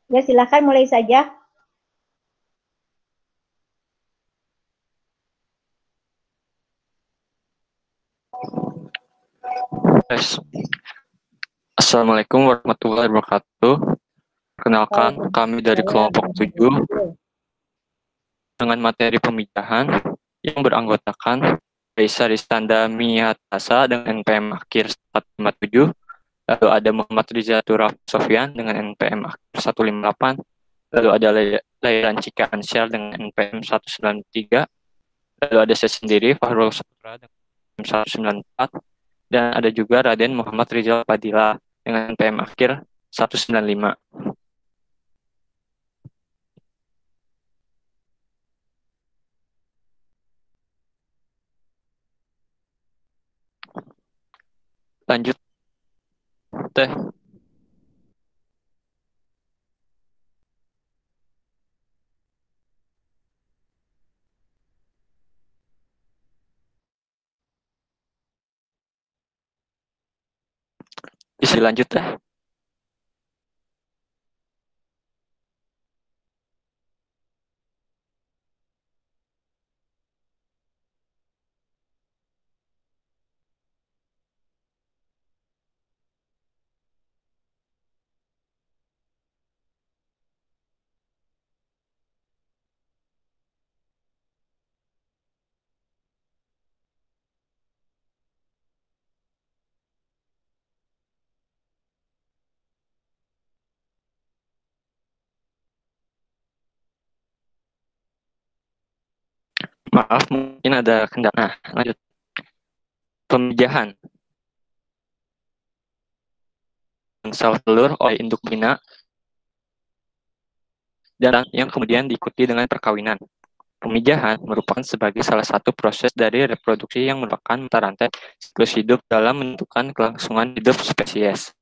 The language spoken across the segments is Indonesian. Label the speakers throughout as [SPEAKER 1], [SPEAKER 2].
[SPEAKER 1] Ya, silakan mulai saja.
[SPEAKER 2] Yes. Assalamualaikum warahmatullahi wabarakatuh. Perkenalkan, kami dari
[SPEAKER 1] Waalaikumsalam
[SPEAKER 2] kelompok 7
[SPEAKER 1] warahmatullahi.
[SPEAKER 2] dengan materi pemijahan yang beranggotakan Raisa Ristanda Miatasa dengan NPM akhir 157, lalu ada Muhammad Riza Turaf Sofyan dengan NPM akhir 158, lalu ada Lailan Cika Ansyar dengan NPM 193, lalu ada saya sendiri Fahrul Saputra dengan NPM 194, dan ada juga Raden Muhammad Rizal Padilla dengan NPM akhir 195. Lanjut teh. Bisa lanjut teh. Maaf, mungkin ada kendala. Nah, lanjut. Pemijahan sel telur oleh induk betina dan yang kemudian diikuti dengan perkawinan. Pemijahan merupakan sebagai salah satu proses dari reproduksi yang merupakan mata rantai siklus hidup dalam menentukan kelangsungan hidup spesies.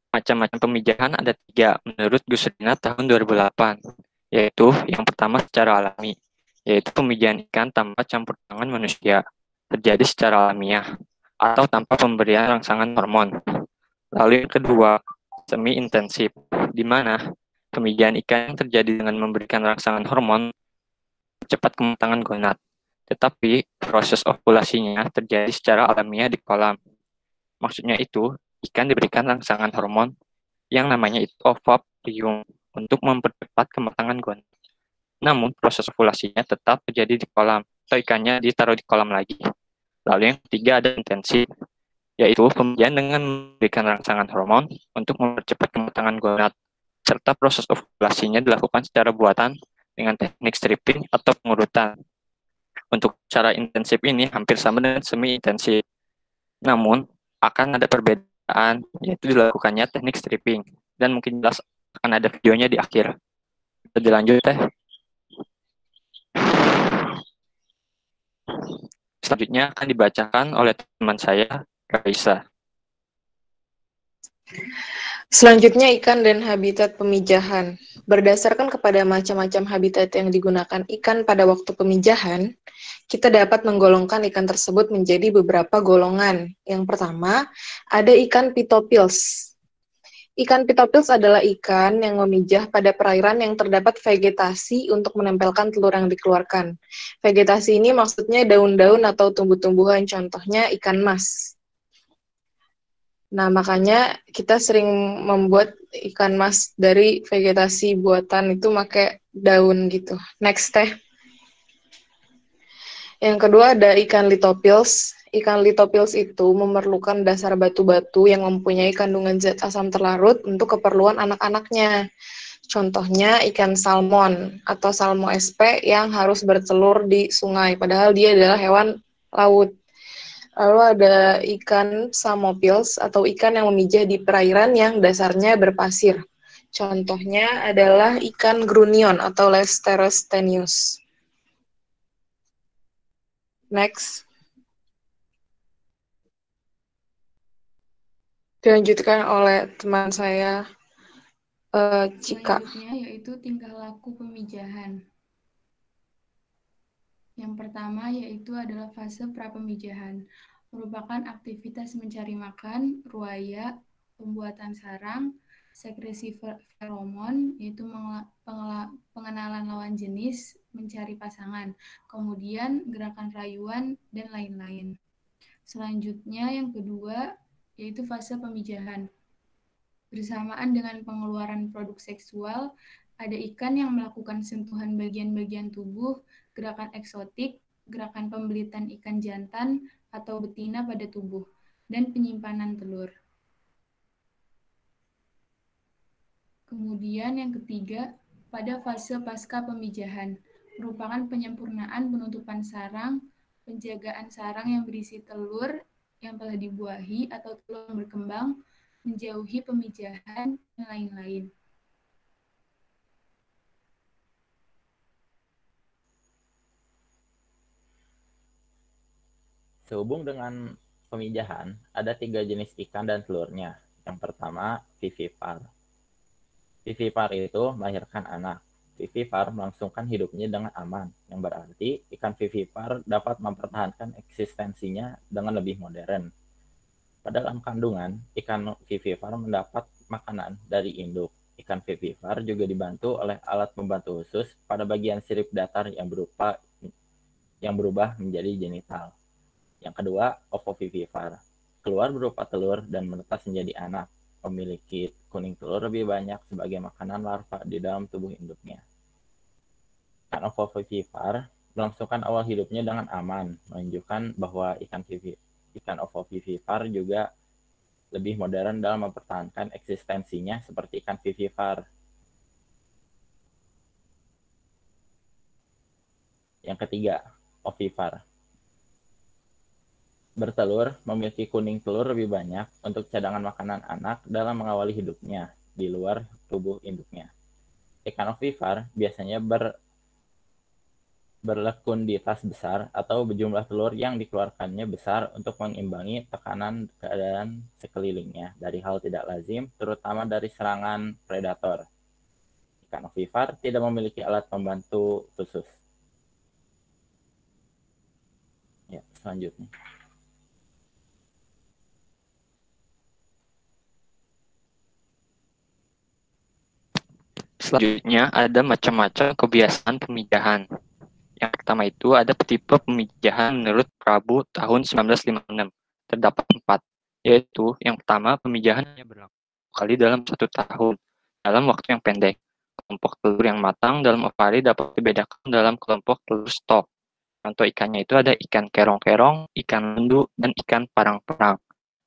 [SPEAKER 2] Macam-macam pemijahan ada 3 menurut Gusrina tahun 2008, yaitu yang pertama secara alami, yaitu pemijahan ikan tanpa campur tangan manusia, terjadi secara alamiah, atau tanpa pemberian rangsangan hormon. Lalu yang kedua, semi intensif, di mana pemijahan ikan yang terjadi dengan memberikan rangsangan hormon cepat kematangan gonad. Tetapi proses ovulasinya terjadi secara alamiah di kolam. Maksudnya itu, ikan diberikan rangsangan hormon yang namanya itu ovaprium untuk mempercepat kematangan gonad. Namun proses ovulasinya tetap terjadi di kolam, atau ikannya ditaruh di kolam lagi. Lalu yang ketiga ada intensif, yaitu pemberian dengan memberikan rangsangan hormon untuk mempercepat kematangan gonad, serta proses ovulasinya dilakukan secara buatan dengan teknik stripping atau pengurutan. Untuk cara intensif ini hampir sama dengan semi intensif, namun akan ada perbedaan, yaitu dilakukannya teknik stripping, dan mungkin jelas akan ada videonya di akhir. Kita dilanjut teh. Selanjutnya akan dibacakan oleh teman saya, Raisa.
[SPEAKER 3] Selanjutnya, ikan dan habitat pemijahan. Berdasarkan kepada macam-macam habitat yang digunakan ikan pada waktu pemijahan, kita dapat menggolongkan ikan tersebut menjadi beberapa golongan. Yang pertama, ada ikan pitopils. Ikan pitopils adalah ikan yang memijah pada perairan yang terdapat vegetasi untuk menempelkan telur yang dikeluarkan. Vegetasi ini maksudnya daun-daun atau tumbuh-tumbuhan, contohnya ikan mas. Nah, makanya kita sering membuat ikan mas dari vegetasi buatan itu pakai daun gitu. Next teh. Yang kedua ada ikan litopils. Ikan litopils itu memerlukan dasar batu-batu yang mempunyai kandungan zat asam terlarut untuk keperluan anak-anaknya. Contohnya ikan salmon atau salmo SP yang harus bertelur di sungai, padahal dia adalah hewan laut. Lalu ada ikan samopils atau ikan yang memijah di perairan yang dasarnya berpasir. Contohnya adalah ikan grunion atau Lesterostenius. Next. Dilanjutkan oleh teman saya, Cika.
[SPEAKER 4] Selanjutnya yaitu tingkah laku pemijahan. Yang pertama yaitu adalah fase prapemijahan. merupakan aktivitas mencari makan, ruaya, pembuatan sarang, sekresi feromon, yaitu pengenalan lawan jenis, mencari pasangan, kemudian gerakan rayuan, dan lain-lain. Selanjutnya yang kedua, yaitu fase pemijahan. Bersamaan dengan pengeluaran produk seksual, ada ikan yang melakukan sentuhan bagian-bagian tubuh, gerakan eksotik, gerakan pembelitan ikan jantan atau betina pada tubuh, dan penyimpanan telur. Kemudian yang ketiga, pada fase pasca pemijahan, merupakan penyempurnaan penutupan sarang, penjagaan sarang yang berisi telur yang telah dibuahi atau telur yang berkembang, menjauhi pemijahan, dan lain-lain.
[SPEAKER 1] Sehubung dengan pemijahan, ada 3 jenis ikan dan telurnya. Yang pertama, vivipar. Vivipar itu melahirkan anak. Vivipar melangsungkan hidupnya dengan aman, yang berarti ikan vivipar dapat mempertahankan eksistensinya dengan lebih modern. Pada dalam kandungan, ikan vivipar mendapat makanan dari induk. Ikan vivipar juga dibantu oleh alat pembantu khusus pada bagian sirip datar yang berubah menjadi genital. Yang kedua, ovovivipar. Keluar berupa telur dan menetas menjadi anak. Memiliki kuning telur lebih banyak sebagai makanan larva di dalam tubuh induknya. Ikan ovovivipar melangsungkan awal hidupnya dengan aman, menunjukkan bahwa ikan ovovivipar juga lebih modern dalam mempertahankan eksistensinya seperti ikan vivipar. Yang ketiga, ovipar. Bertelur memiliki kuning telur lebih banyak untuk cadangan makanan anak dalam mengawali hidupnya di luar tubuh induknya. Ikan ovipar biasanya berlekun di tas besar atau berjumlah telur yang dikeluarkannya besar untuk mengimbangi tekanan keadaan sekelilingnya dari hal tidak lazim, terutama dari serangan predator. Ikan ovipar tidak memiliki alat pembantu khusus. Ya, selanjutnya.
[SPEAKER 2] Selanjutnya ada macam-macam kebiasaan pemijahan. Yang pertama itu ada tipe pemijahan menurut Prabu tahun 1956. Terdapat 4, yaitu yang pertama pemijahan hanya berlangsung kali dalam 1 tahun, dalam waktu yang pendek. Kelompok telur yang matang dalam ovari dapat dibedakan dalam kelompok telur stok. Contoh ikannya itu ada ikan kerong-kerong, ikan lendu, dan ikan parang-parang.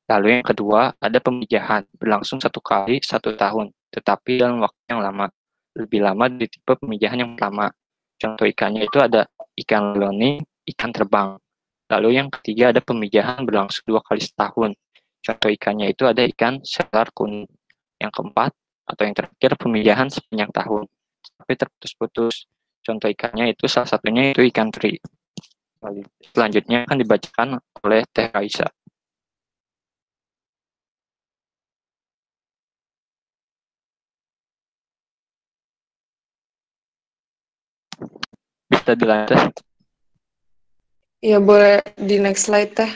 [SPEAKER 2] Lalu yang kedua ada pemijahan berlangsung 1 kali 1 tahun, tetapi dalam waktu yang lama. Lebih lama dari tipe pemijahan yang pertama. Contoh ikannya itu ada ikan lele, ikan terbang. Lalu yang ketiga ada pemijahan berlangsung 2 kali setahun. Contoh ikannya itu ada ikan selar kuning. Yang keempat atau yang terakhir pemijahan sepanjang tahun, tapi terputus-putus. Contoh ikannya itu salah satunya itu ikan teri. Selanjutnya akan dibacakan oleh Teh Raisa. Bisa dilanjut?
[SPEAKER 3] Ya, boleh di next slide, Teh.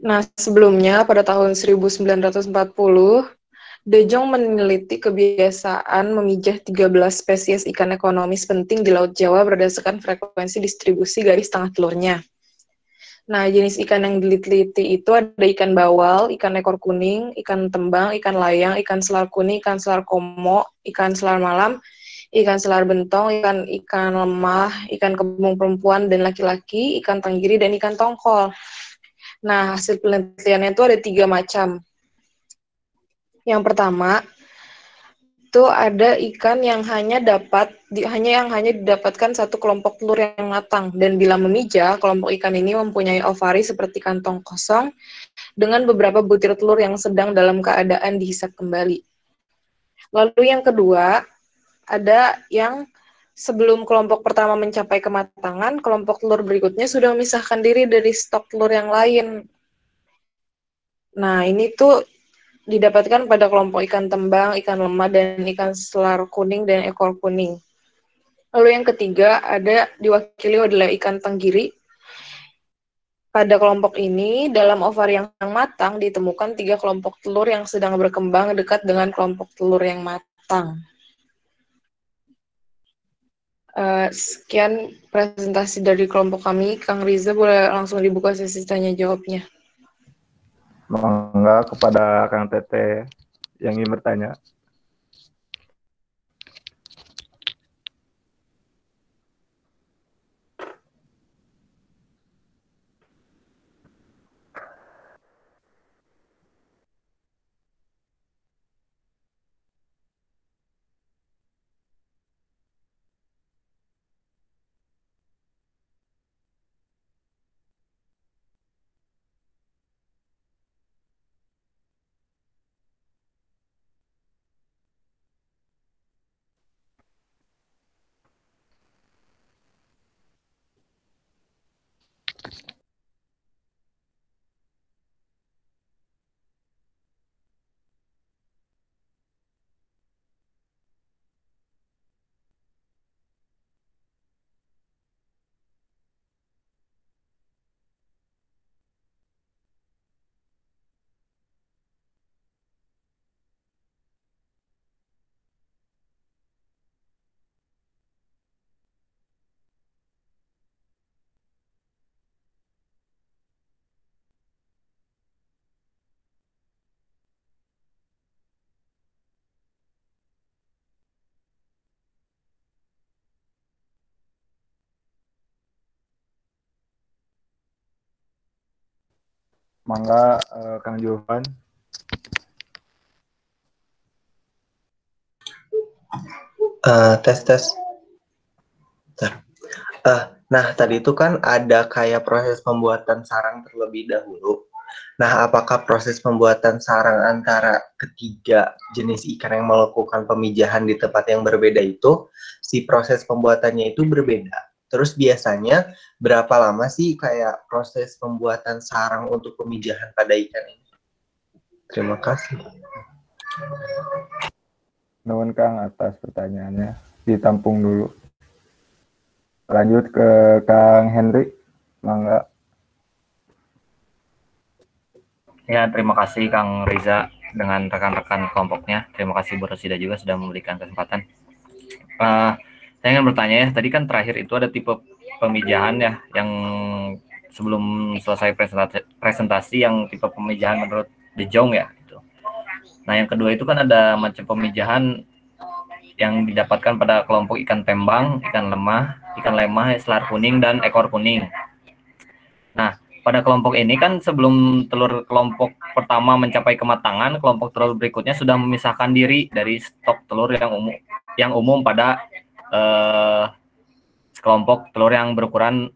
[SPEAKER 3] Nah, sebelumnya pada tahun 1940, De Jong meneliti kebiasaan memijah 13 spesies ikan ekonomis penting di Laut Jawa berdasarkan frekuensi distribusi garis tengah telurnya. Nah, jenis ikan yang diteliti itu ada ikan bawal, ikan ekor kuning, ikan tembang, ikan layang, ikan selar kuning, ikan selar komo, ikan selar malam, ikan selar bentong, ikan lemah, ikan kembung perempuan dan laki-laki, ikan tenggiri, dan ikan tongkol. Nah, hasil penelitiannya itu ada 3 macam. Yang pertama, itu ada ikan yang hanya didapatkan satu kelompok telur yang matang, dan bila memijah, kelompok ikan ini mempunyai ovari seperti kantong kosong dengan beberapa butir telur yang sedang dalam keadaan dihisap kembali. Lalu yang kedua, ada yang sebelum kelompok pertama mencapai kematangan, kelompok telur berikutnya sudah memisahkan diri dari stok telur yang lain. Nah, ini tuh didapatkan pada kelompok ikan tembang, ikan lemah, dan ikan selar kuning dan ekor kuning. Lalu yang ketiga ada diwakili oleh ikan tenggiri. Pada kelompok ini, dalam ovari yang matang ditemukan 3 kelompok telur yang sedang berkembang dekat dengan kelompok telur yang matang. Sekian presentasi dari kelompok kami. Kang Riza boleh langsung dibuka sesi tanya jawabnya.
[SPEAKER 1] Mangga kepada Kang Tete yang ingin bertanya. Mangga Kang Johan.
[SPEAKER 5] Tes tes. Nah, tadi itu kan ada kayak proses pembuatan sarang terlebih dahulu. Nah, apakah proses pembuatan sarang antara ketiga jenis ikan yang melakukan pemijahan di tempat yang berbeda itu, si proses pembuatannya itu berbeda? Terus biasanya berapa lama sih kayak proses pembuatan sarang untuk pemijahan pada ikan ini? Terima kasih.
[SPEAKER 1] Nuhun Kang atas pertanyaannya. Ditampung dulu. Lanjut ke Kang Henry. Mangga.
[SPEAKER 6] Ya, terima kasih Kang Riza dengan rekan-rekan kelompoknya. Terima kasih Bu Rosida juga sudah memberikan kesempatan. Saya ingin bertanya ya, tadi kan terakhir itu ada tipe pemijahan ya, yang sebelum selesai presentasi yang tipe pemijahan menurut De Jong ya. Gitu. Nah, yang kedua itu kan ada macam pemijahan yang didapatkan pada kelompok ikan tembang, ikan lemah, selar kuning, dan ekor kuning. Nah, pada kelompok ini kan sebelum telur kelompok pertama mencapai kematangan, kelompok telur berikutnya sudah memisahkan diri dari stok telur yang umum pada kelompok telur yang berukuran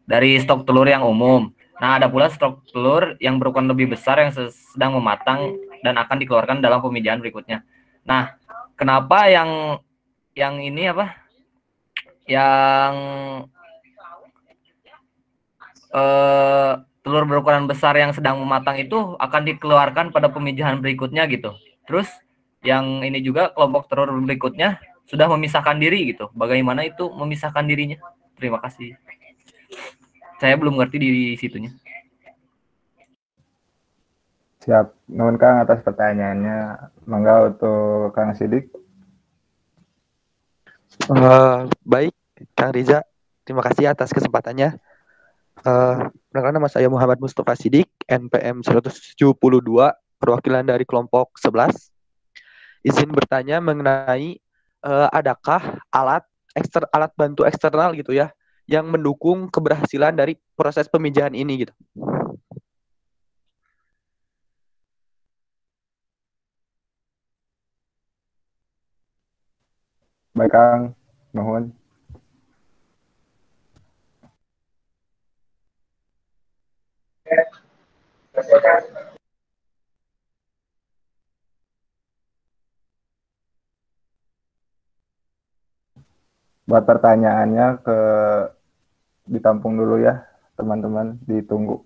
[SPEAKER 6] dari stok telur yang umum. Nah, ada pula stok telur yang berukuran lebih besar yang sedang mematang dan akan dikeluarkan dalam pemijahan berikutnya. Nah, kenapa yang ini apa? Yang telur berukuran besar yang sedang mematang itu akan dikeluarkan pada pemijahan berikutnya gitu. Terus yang ini juga kelompok telur berikutnya sudah memisahkan diri gitu. Bagaimana itu memisahkan dirinya? Terima kasih. Saya belum ngerti di situnya.
[SPEAKER 1] Siap. Nuhun Kang atas pertanyaannya. Mangga untuk Kang Sidik.
[SPEAKER 7] Baik, Kang Riza. Terima kasih atas kesempatannya. Perkenalkan, nama saya Muhammad Mustafa Sidik, NPM 172, perwakilan dari kelompok 11. Izin bertanya mengenai adakah alat bantu eksternal gitu ya yang mendukung keberhasilan dari proses pemijahan ini gitu.
[SPEAKER 1] Baik Kang. Nuhun. Buat pertanyaannya ditampung dulu ya, teman-teman, ditunggu.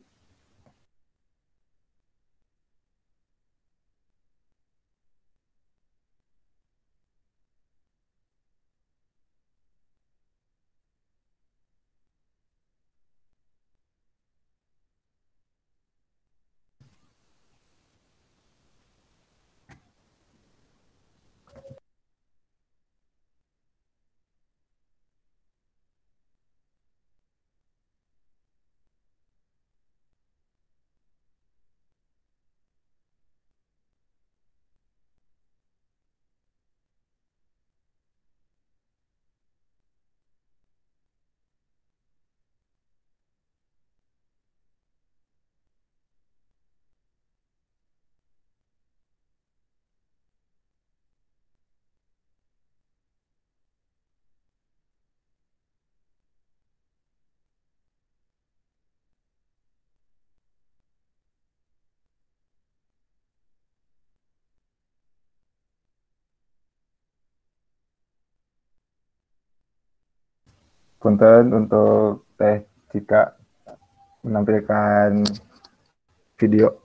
[SPEAKER 8] Punten untuk Teh Cika menampilkan video.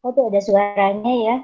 [SPEAKER 9] Oh, tuh ada suaranya ya.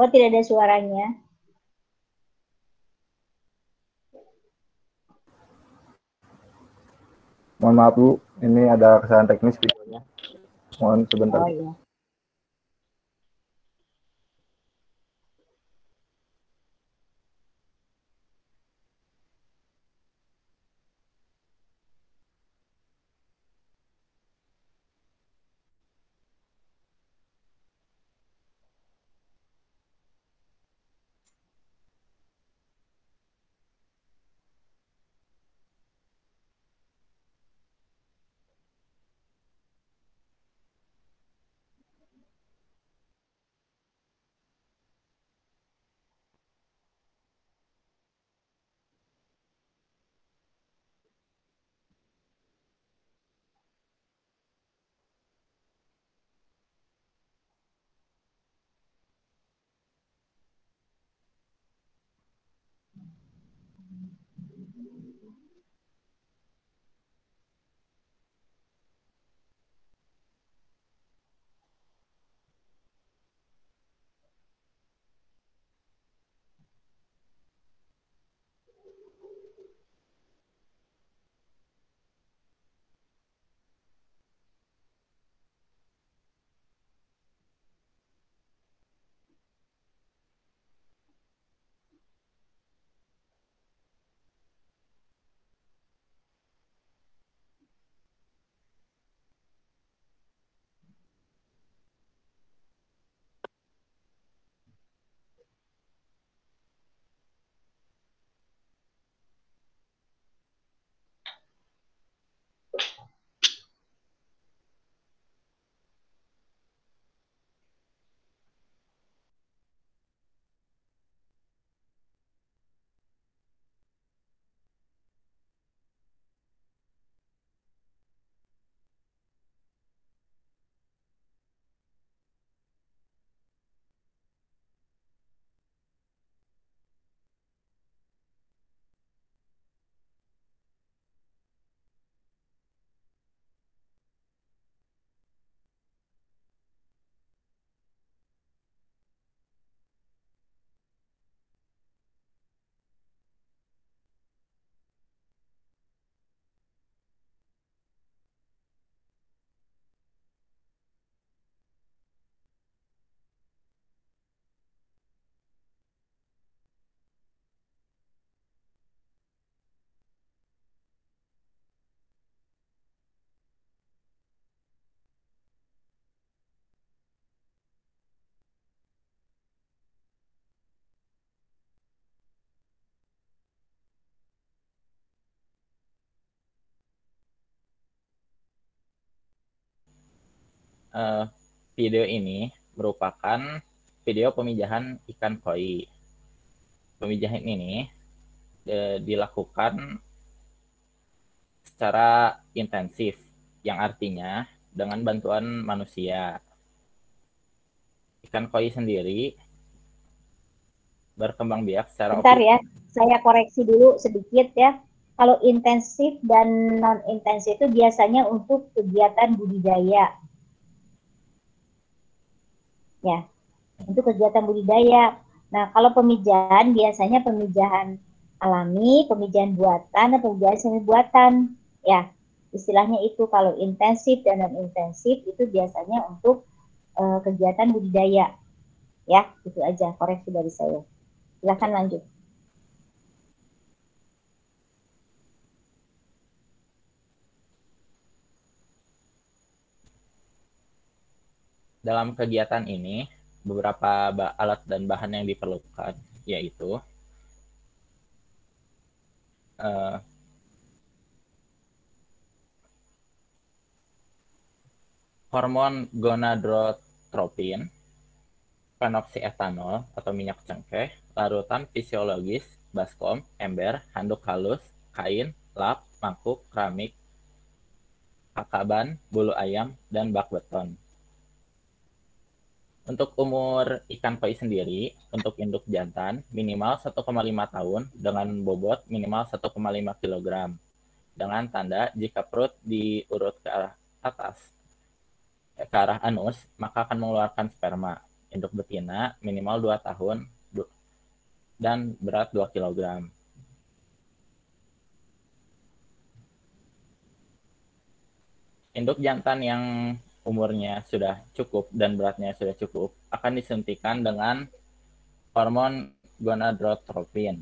[SPEAKER 9] Oh, tidak ada suaranya.
[SPEAKER 8] Mohon maaf Bu, ini ada kesalahan teknis videonya. Mohon sebentar.
[SPEAKER 9] Oh iya.
[SPEAKER 1] Video ini merupakan video pemijahan ikan koi. Pemijahan ini dilakukan secara intensif, yang artinya dengan bantuan manusia. Ikan koi sendiri berkembang biak secara
[SPEAKER 9] Bentar ya, saya koreksi dulu sedikit ya. Kalau intensif dan non-intensif itu biasanya untuk kegiatan budidaya. Ya, untuk kegiatan budidaya. Nah, kalau pemijahan biasanya pemijahan alami, pemijahan buatan, dan pemijahan semi buatan. Ya, istilahnya itu kalau intensif dan non-intensif itu biasanya untuk kegiatan budidaya. Ya, itu aja koreksi dari saya. Silakan lanjut.
[SPEAKER 1] Dalam kegiatan ini, beberapa alat dan bahan yang diperlukan, yaitu hormon gonadotropin, fenoksietanol atau minyak cengkeh, larutan fisiologis, baskom, ember, handuk halus, kain, lap, mangkuk, keramik, kakaban, bulu ayam, dan bak beton. Untuk umur ikan koi sendiri, untuk induk jantan minimal 1,5 tahun dengan bobot minimal 1,5 kg. Dengan tanda jika perut diurut ke arah atas, ke arah anus, maka akan mengeluarkan sperma. Induk betina minimal 2 tahun dan berat 2 kg. Induk jantan yang umurnya sudah cukup dan beratnya sudah cukup akan disuntikan dengan hormon gonadotropin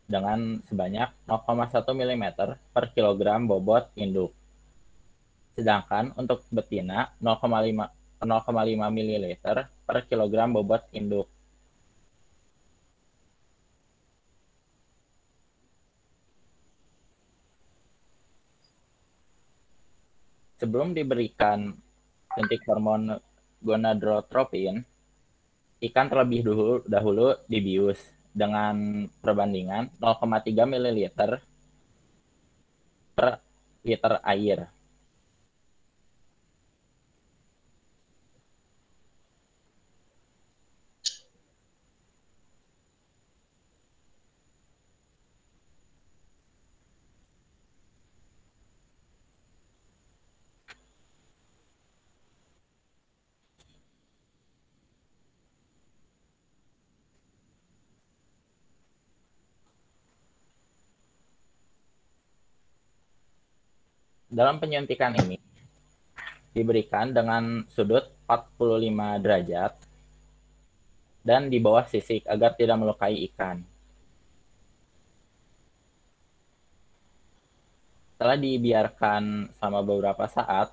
[SPEAKER 1] dengan sebanyak 0,1 mm per kilogram bobot induk. Sedangkan untuk betina 0,5 ml per kilogram bobot induk. Sebelum diberikan suntik hormon gonadotropin, ikan terlebih dahulu dibius dengan perbandingan 0,3 ml per liter air. Dalam penyuntikan ini diberikan dengan sudut 45 derajat dan di bawah sisik agar tidak melukai ikan. Setelah dibiarkan selama beberapa saat,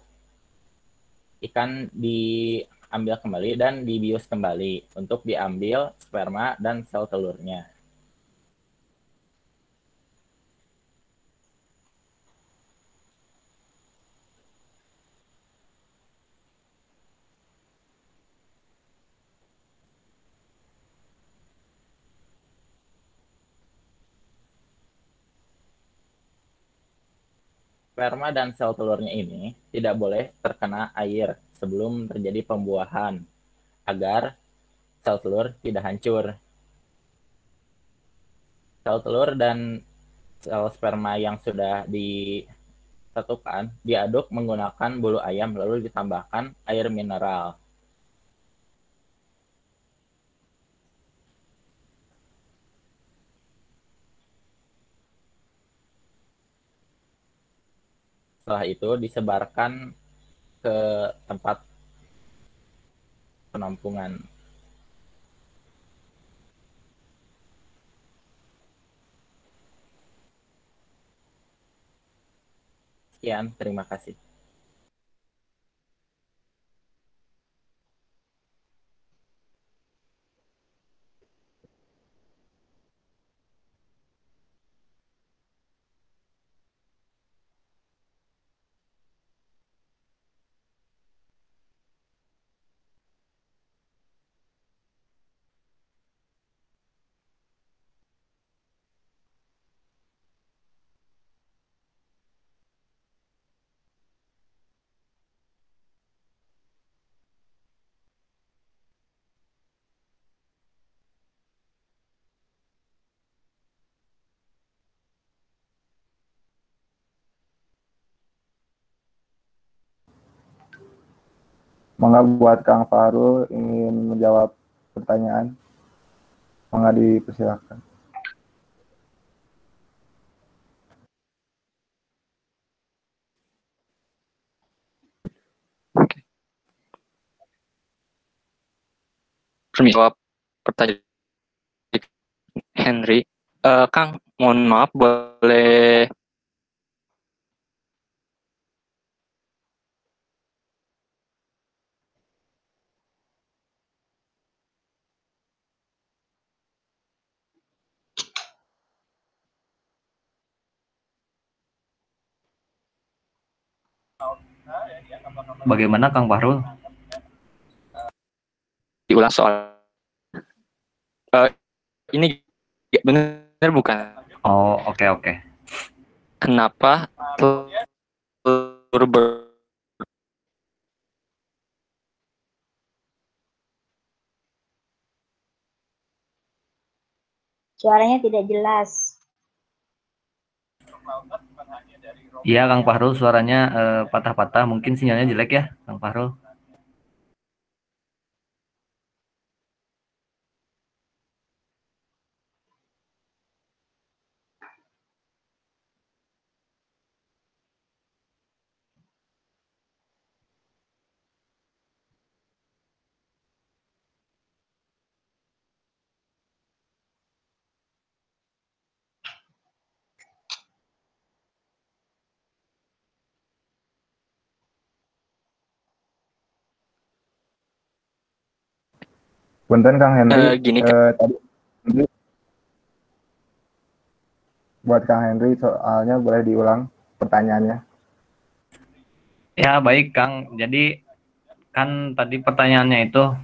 [SPEAKER 1] ikan diambil kembali dan dibius kembali untuk diambil sperma dan sel telurnya. Sperma dan sel telurnya ini tidak boleh terkena air sebelum terjadi pembuahan, agar sel telur tidak hancur. Sel telur dan sel sperma yang sudah disatukan diaduk menggunakan bulu ayam lalu ditambahkan air mineral. Setelah itu disebarkan ke tempat penampungan. Sekian, terima kasih.
[SPEAKER 8] Mangga buat Kang Fahrul ingin menjawab pertanyaan. Mangga dipersilakan.
[SPEAKER 2] Jawab pertanyaan Henry. Kang, mohon maaf, boleh
[SPEAKER 6] Bagaimana Kang Fahrul?
[SPEAKER 2] diulang soal ini benar bukan?
[SPEAKER 6] Oh, oke.
[SPEAKER 2] Kenapa telur
[SPEAKER 9] Suaranya tidak jelas.
[SPEAKER 6] Iya Kang Fahrul, suaranya patah-patah. Mungkin sinyalnya jelek ya Kang Fahrul.
[SPEAKER 8] Punten Kang Henry,
[SPEAKER 2] gini
[SPEAKER 8] tadi buat Kang Henry soalnya boleh diulang pertanyaannya.
[SPEAKER 6] Ya baik Kang, jadi kan tadi pertanyaannya itu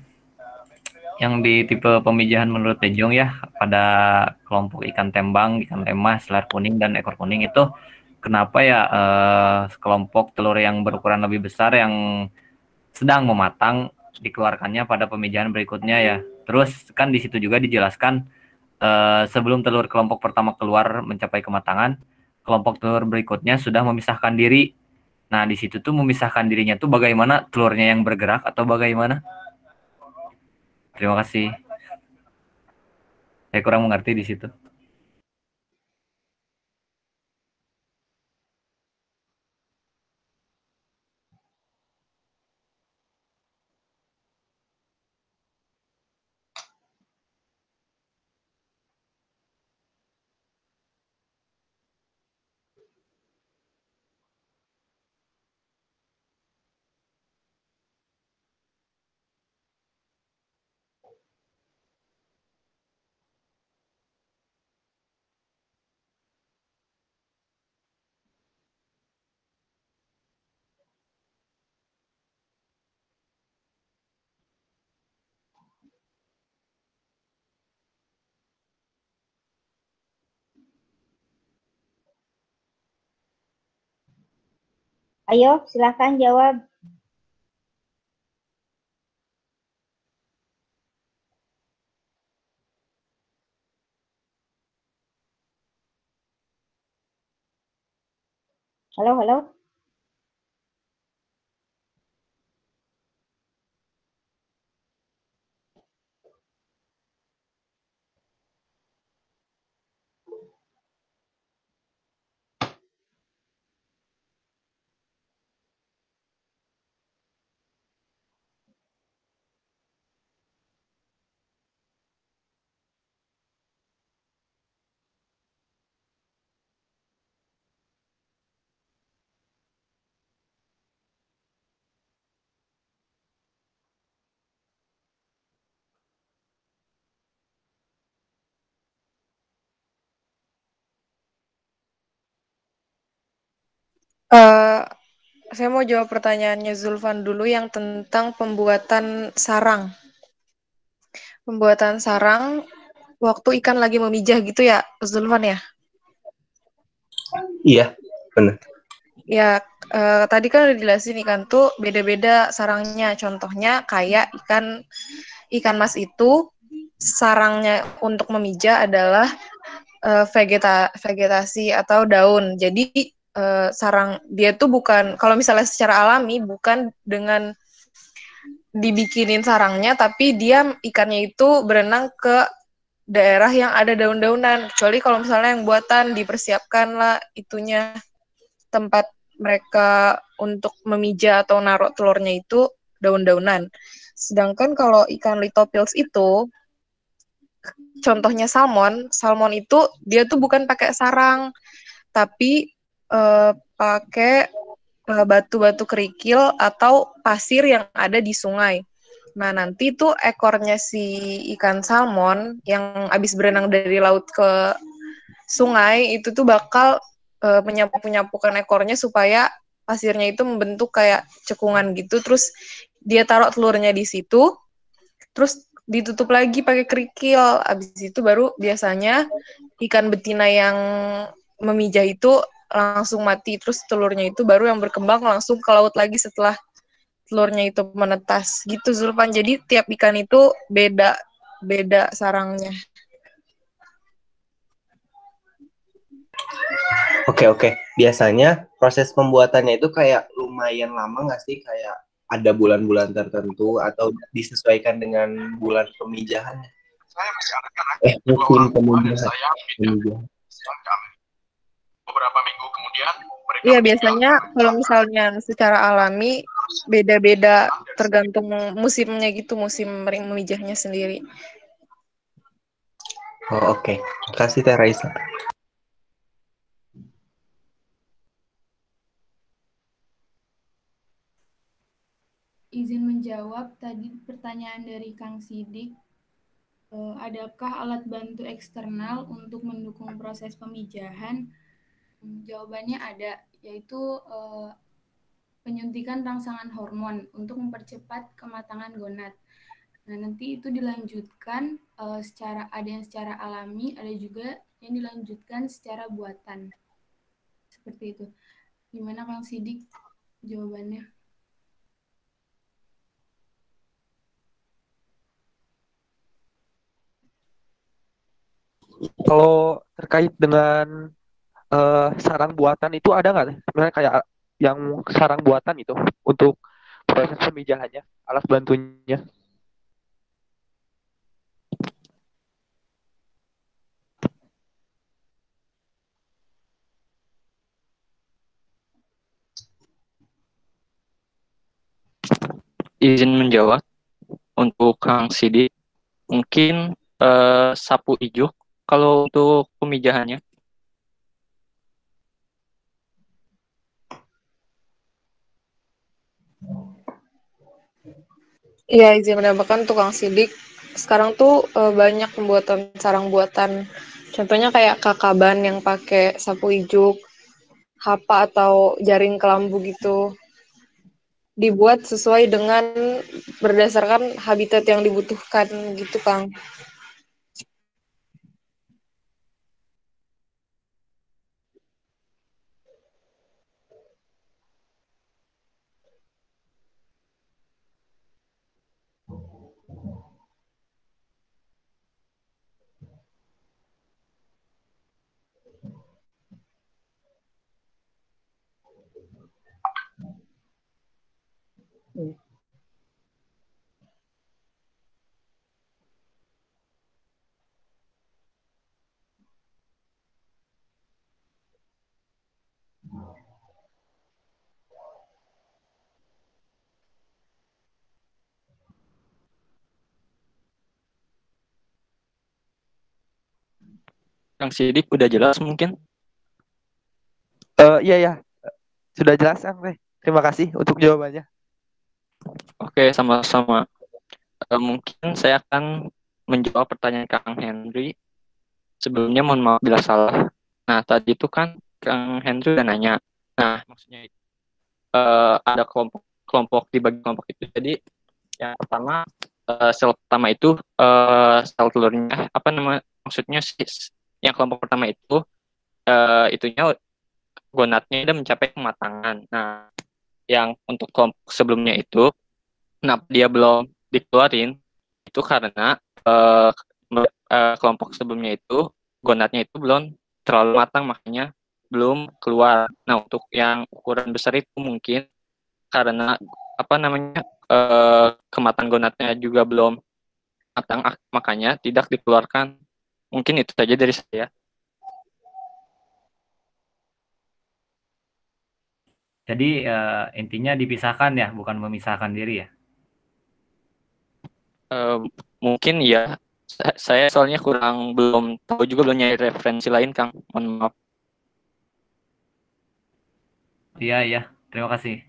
[SPEAKER 6] yang di tipe pemijahan menurut Tejong ya, pada kelompok ikan tembang, ikan lemas, selar kuning, dan ekor kuning itu kenapa ya kelompok telur yang berukuran lebih besar yang sedang mematang dikeluarkannya pada pemijahan berikutnya ya. Terus kan di situ juga dijelaskan sebelum telur kelompok pertama keluar mencapai kematangan, kelompok telur berikutnya sudah memisahkan diri. Nah, di situ tuh memisahkan dirinya tuh bagaimana, telurnya yang bergerak atau bagaimana? Terima kasih. Saya kurang mengerti di situ.
[SPEAKER 9] Ayo, silakan jawab. Halo.
[SPEAKER 3] Saya mau jawab pertanyaannya Zulfan dulu yang tentang pembuatan sarang. Pembuatan sarang waktu ikan lagi memijah gitu ya, Zulfan ya?
[SPEAKER 5] Iya, benar.
[SPEAKER 3] Ya, tadi kan udah dijelasin ikan tuh beda-beda sarangnya. Contohnya kayak ikan mas itu sarangnya untuk memijah adalah vegetasi atau daun. Jadi sarang dia tuh bukan, kalau misalnya secara alami bukan dengan dibikinin sarangnya, tapi dia ikannya itu berenang ke daerah yang ada daun-daunan. Kecuali kalau misalnya yang buatan dipersiapkan lah itunya, tempat mereka untuk memija atau naruh telurnya itu daun-daunan. Sedangkan kalau ikan lithophils itu, contohnya salmon itu dia tuh bukan pakai sarang, tapi pakai batu-batu kerikil atau pasir yang ada di sungai. Nah, nanti tuh ekornya si ikan salmon yang habis berenang dari laut ke sungai itu tuh bakal menyapu-nyapukan ekornya supaya pasirnya itu membentuk kayak cekungan gitu, terus dia taruh telurnya di situ, terus ditutup lagi pakai kerikil. Abis itu baru biasanya ikan betina yang memijah itu langsung mati, terus telurnya itu baru yang berkembang langsung ke laut lagi setelah telurnya itu menetas gitu, Zulfan. Jadi tiap ikan itu beda sarangnya.
[SPEAKER 5] Oke. Biasanya proses pembuatannya itu kayak lumayan lama nggak sih? Kayak ada bulan-bulan tertentu atau disesuaikan dengan bulan pemijahannya? Musim pemijahan.
[SPEAKER 10] Beberapa minggu kemudian mereka
[SPEAKER 3] Iya, biasanya kalau misalnya secara alami beda-beda tergantung musimnya gitu, musim memijahnya sendiri.
[SPEAKER 5] Oh, oke. Kasih Teh Raisa.
[SPEAKER 4] Izin menjawab tadi pertanyaan dari Kang Sidik. Adakah alat bantu eksternal untuk mendukung proses pemijahan? Jawabannya ada, yaitu penyuntikan rangsangan hormon untuk mempercepat kematangan gonad. Nah, nanti itu dilanjutkan ada yang secara alami, ada juga yang dilanjutkan secara buatan. Seperti itu. Gimana Kang Sidik jawabannya?
[SPEAKER 7] Kalau terkait dengan sarang buatan itu ada nggak? Sebenarnya kayak yang sarang buatan itu untuk proses pemijahannya, alat bantunya.
[SPEAKER 2] Izin menjawab untuk Kang Sidik, mungkin sapu ijuk kalau untuk pemijahannya.
[SPEAKER 3] Iya, izin menambahkan tukang sidik. Sekarang tuh banyak pembuatan sarang buatan. Contohnya kayak kakaban yang pakai sapu ijuk, hapa atau jaring kelambu gitu. Dibuat sesuai dengan berdasarkan habitat yang dibutuhkan gitu, Kang.
[SPEAKER 2] Kang Sidik udah jelas mungkin?
[SPEAKER 7] Iya, sudah jelas, Kang. Terima kasih untuk jawabannya.
[SPEAKER 2] Oke, sama-sama. Mungkin saya akan menjawab pertanyaan Kang Henry. Sebelumnya mohon maaf bila salah. Nah, tadi itu kan Kang Henry udah nanya. Nah, maksudnya ada kelompok dibagi kelompok itu. Jadi yang pertama sel pertama itu sel telurnya apa nama maksudnya yang kelompok pertama itu itunya gonadnya udah mencapai kematangan. Nah, yang untuk kelompok sebelumnya itu, kenapa dia belum dikeluarin? Itu karena kelompok sebelumnya itu gonadnya itu belum terlalu matang, makanya belum keluar. Nah, untuk yang ukuran besar itu mungkin karena apa namanya kematangan gonadnya juga belum matang, makanya tidak dikeluarkan. Mungkin itu saja dari saya.
[SPEAKER 6] Jadi intinya dipisahkan ya, bukan memisahkan diri ya.
[SPEAKER 2] Mungkin ya, saya soalnya belum tahu juga, belum nyari referensi lain, Kang. Mohon maaf.
[SPEAKER 6] Iya, terima kasih.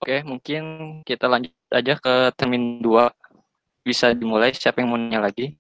[SPEAKER 2] Oke, mungkin kita lanjut aja ke termin 2. Bisa dimulai, siapa yang mau nanya lagi?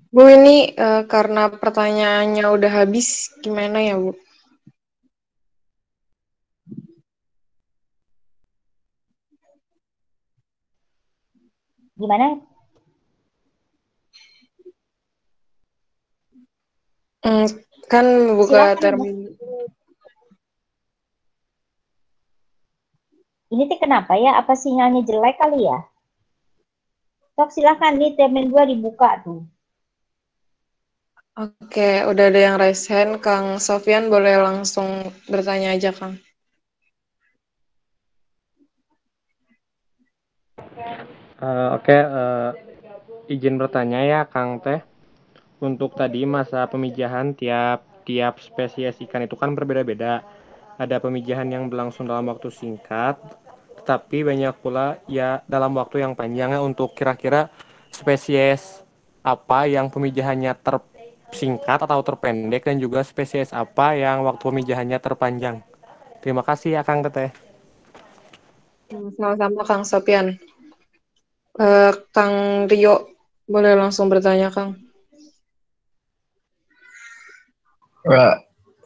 [SPEAKER 3] Bu, ini karena pertanyaannya udah habis, gimana ya, Bu?
[SPEAKER 9] Gimana?
[SPEAKER 3] Kan buka
[SPEAKER 9] Silakan,
[SPEAKER 3] termin.
[SPEAKER 9] Ini teh kenapa ya? Apa sinyalnya jelek kali ya? Sok silakan nih termin 2 dibuka tuh.
[SPEAKER 3] Oke, udah ada yang raise hand. Kang Sofyan boleh langsung bertanya aja, Kang.
[SPEAKER 10] Oke, izin bertanya ya, Kang Teh. Untuk tadi masa pemijahan tiap spesies ikan itu kan berbeda-beda. Ada pemijahan yang berlangsung dalam waktu singkat, tetapi banyak pula ya dalam waktu yang panjang. Untuk kira-kira spesies apa yang pemijahannya tersingkat atau terpendek, dan juga spesies apa yang waktu pemijahannya terpanjang. Terima kasih ya, Kang Teteh.
[SPEAKER 3] Sama-sama, Kang Sofyan. Kang Rio, boleh langsung bertanya, Kang.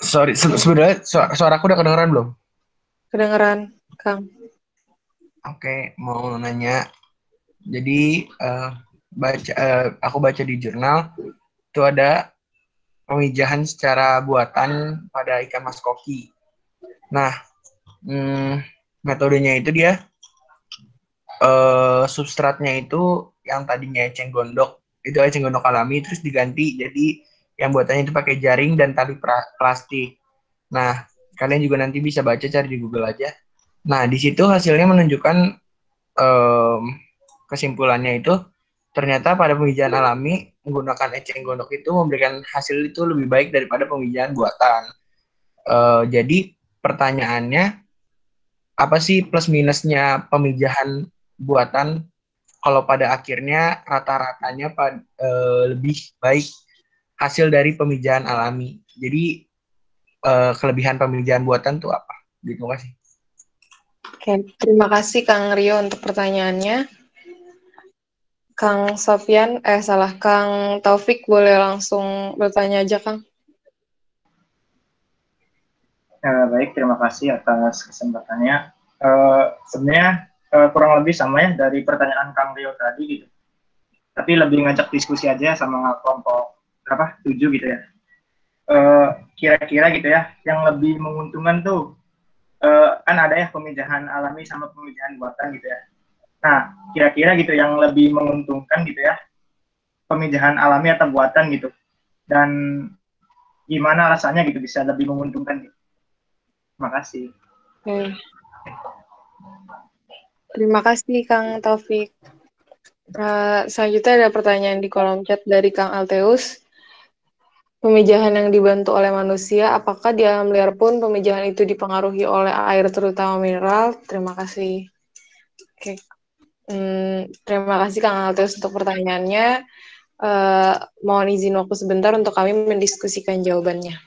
[SPEAKER 5] Sorry, sebenarnya suaraku udah kedengeran belum?
[SPEAKER 3] Kedengeran, Kang.
[SPEAKER 5] Oke, mau nanya. Jadi aku baca di jurnal itu ada pemijahan secara buatan pada ikan mas koki. Nah, metodenya itu dia substratnya itu yang tadinya eceng gondok, itu eceng gondok alami, terus diganti jadi yang buatannya itu pakai jaring dan tali plastik. Nah, kalian juga nanti bisa baca, cari di Google aja. Nah, di situ hasilnya menunjukkan kesimpulannya itu ternyata pada pemijahan alami menggunakan eceng gondok itu memberikan hasil itu lebih baik daripada pemijahan buatan. Jadi pertanyaannya, apa sih plus minusnya pemijahan buatan kalau pada akhirnya rata-ratanya lebih baik hasil dari pemijahan alami? Jadi kelebihan pemijahan buatan tuh apa? Terima kasih.
[SPEAKER 3] Oke, terima kasih Kang Rio untuk pertanyaannya. Kang Sofyan, Kang Taufik boleh langsung bertanya aja, Kang.
[SPEAKER 11] Baik, terima kasih atas kesempatannya. Sebenarnya kurang lebih sama ya dari pertanyaan Kang Rio tadi gitu. Tapi lebih ngajak diskusi aja sama kelompok berapa 7 gitu ya. Kira-kira gitu ya, yang lebih menguntungkan tuh kan ada ya pemijahan alami sama pemijahan buatan gitu ya. Nah, kira-kira gitu yang lebih menguntungkan gitu ya, pemijahan alami atau buatan gitu. Dan gimana rasanya gitu bisa lebih menguntungkan gitu. Terima kasih.
[SPEAKER 3] Oke. Terima kasih, Kang Taufik. Selanjutnya ada pertanyaan di kolom chat dari Kang Alteus. Pemijahan yang dibantu oleh manusia, apakah di alam liar pun pemijahan itu dipengaruhi oleh air terutama mineral? Terima kasih. Oke. Terima kasih Kang Alteus untuk pertanyaannya. Mohon izin waktu sebentar untuk kami mendiskusikan jawabannya.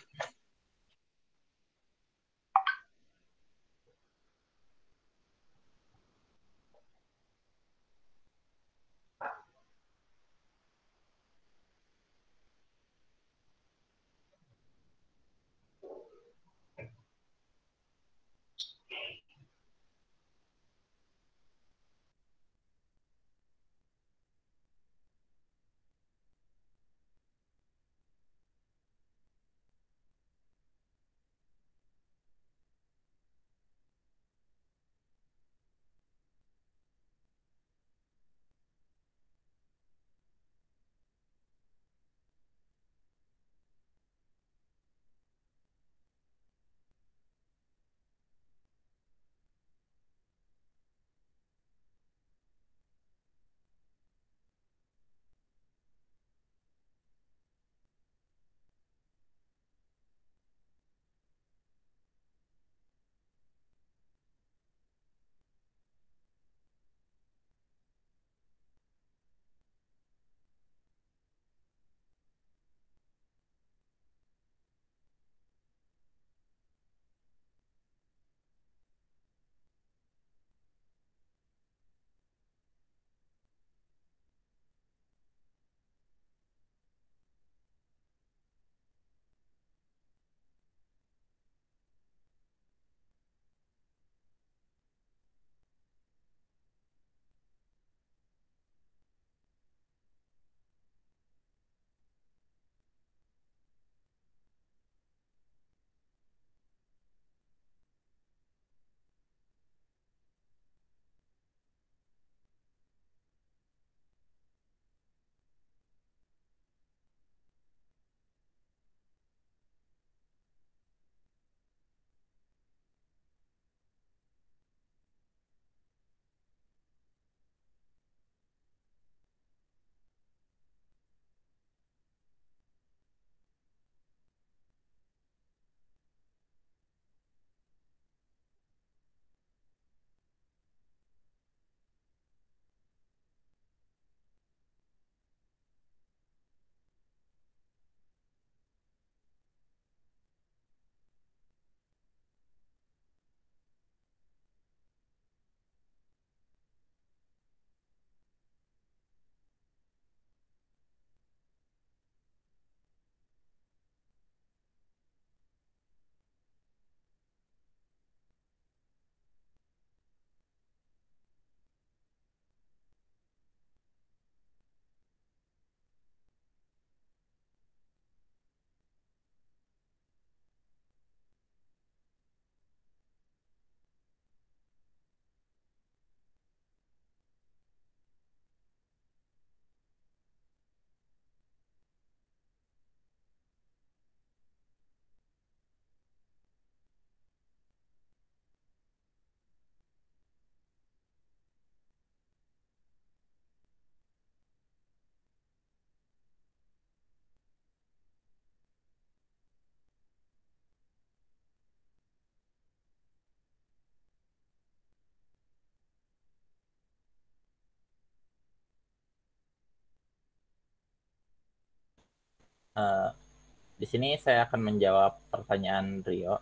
[SPEAKER 1] Di sini saya akan menjawab pertanyaan Rio.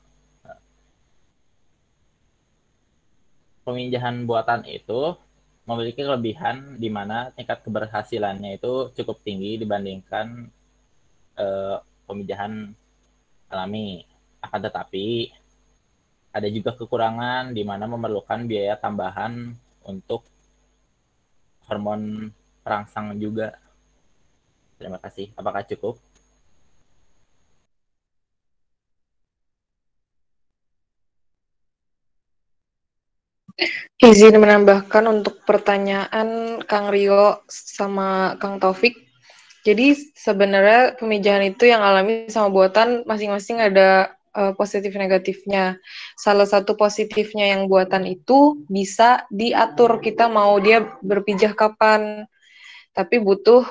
[SPEAKER 1] Peminjahan buatan itu memiliki kelebihan di mana tingkat keberhasilannya itu cukup tinggi dibandingkan pemijahan alami. Akan tetapi ada juga kekurangan di mana memerlukan biaya tambahan untuk hormon perangsang juga. Terima kasih. Apakah cukup?
[SPEAKER 3] Izin menambahkan untuk pertanyaan Kang Rio sama Kang Taufik. Jadi sebenarnya pemijahan itu yang alami sama buatan masing-masing ada positif negatifnya. Salah satu positifnya yang buatan itu bisa diatur kita mau dia berpijah kapan, tapi butuh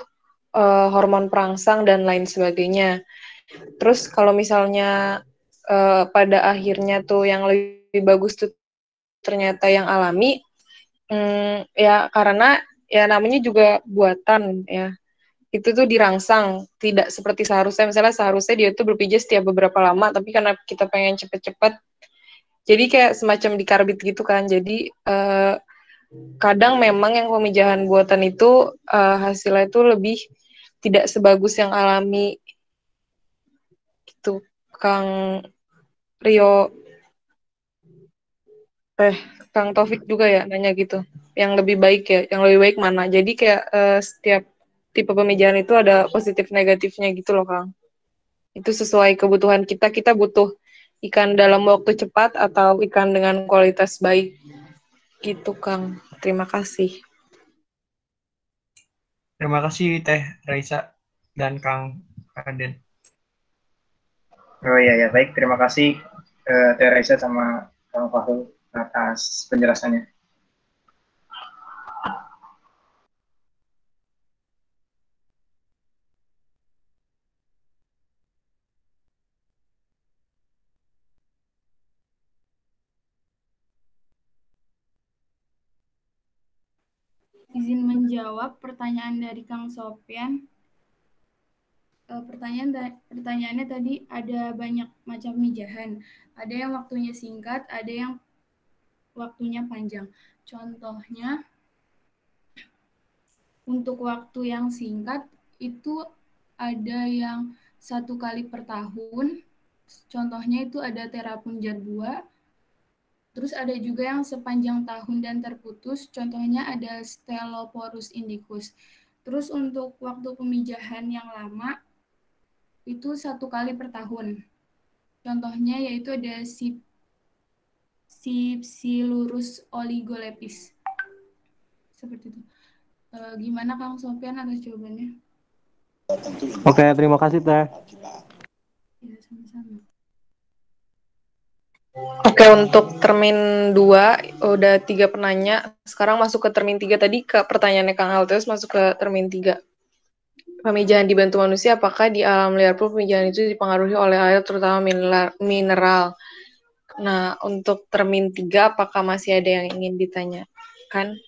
[SPEAKER 3] hormon perangsang dan lain sebagainya. Terus kalau misalnya pada akhirnya tuh yang lebih bagus tuh ternyata yang alami, ya karena ya namanya juga buatan ya, itu tuh dirangsang tidak seperti seharusnya. Misalnya seharusnya dia tuh berpijah setiap beberapa lama, tapi karena kita pengen cepet-cepet jadi kayak semacam dikarbit gitu kan. Jadi kadang memang yang pemijahan buatan itu hasilnya itu lebih tidak sebagus yang alami gitu. Kang Rio Kang Taufik juga ya nanya gitu. Yang lebih baik ya, yang lebih baik mana? Jadi kayak setiap tipe pemijahan itu ada positif negatifnya gitu loh, Kang. Itu sesuai kebutuhan kita. Kita butuh ikan dalam waktu cepat atau ikan dengan kualitas baik. Gitu, Kang. Terima kasih.
[SPEAKER 12] Terima kasih Teh Raisa dan Kang Raden.
[SPEAKER 11] Oh iya ya, baik. Terima kasih Teh Raisa sama Kang Fahrul atas penjelasannya.
[SPEAKER 4] Izin menjawab pertanyaan dari Kang Sofian. Pertanyaannya tadi ada banyak macam pemijahan. Ada yang waktunya singkat, ada yang waktunya panjang. Contohnya, untuk waktu yang singkat itu ada yang 1 kali per tahun. Contohnya itu ada Therapunja 2. Terus ada juga yang sepanjang tahun dan terputus. Contohnya ada Stelloporus indicus. Terus untuk waktu pemijahan yang lama itu 1 kali per tahun. Contohnya yaitu ada Sipsilurus oligolepis. Seperti itu. Gimana Kang Sofian atas jawabannya?
[SPEAKER 10] Oke, terima kasih Teh.
[SPEAKER 4] Ya, sama-sama.
[SPEAKER 3] Oke, untuk termin 2 udah 3 penanya. Sekarang masuk ke termin 3 tadi ke pertanyaannya Kang Alteus masuk ke termin 3. Pemijahan dibantu manusia, apakah di alam liar pun pemijahan itu dipengaruhi oleh air terutama mineral? Nah, untuk termin 3 apakah masih ada yang ingin ditanyakan?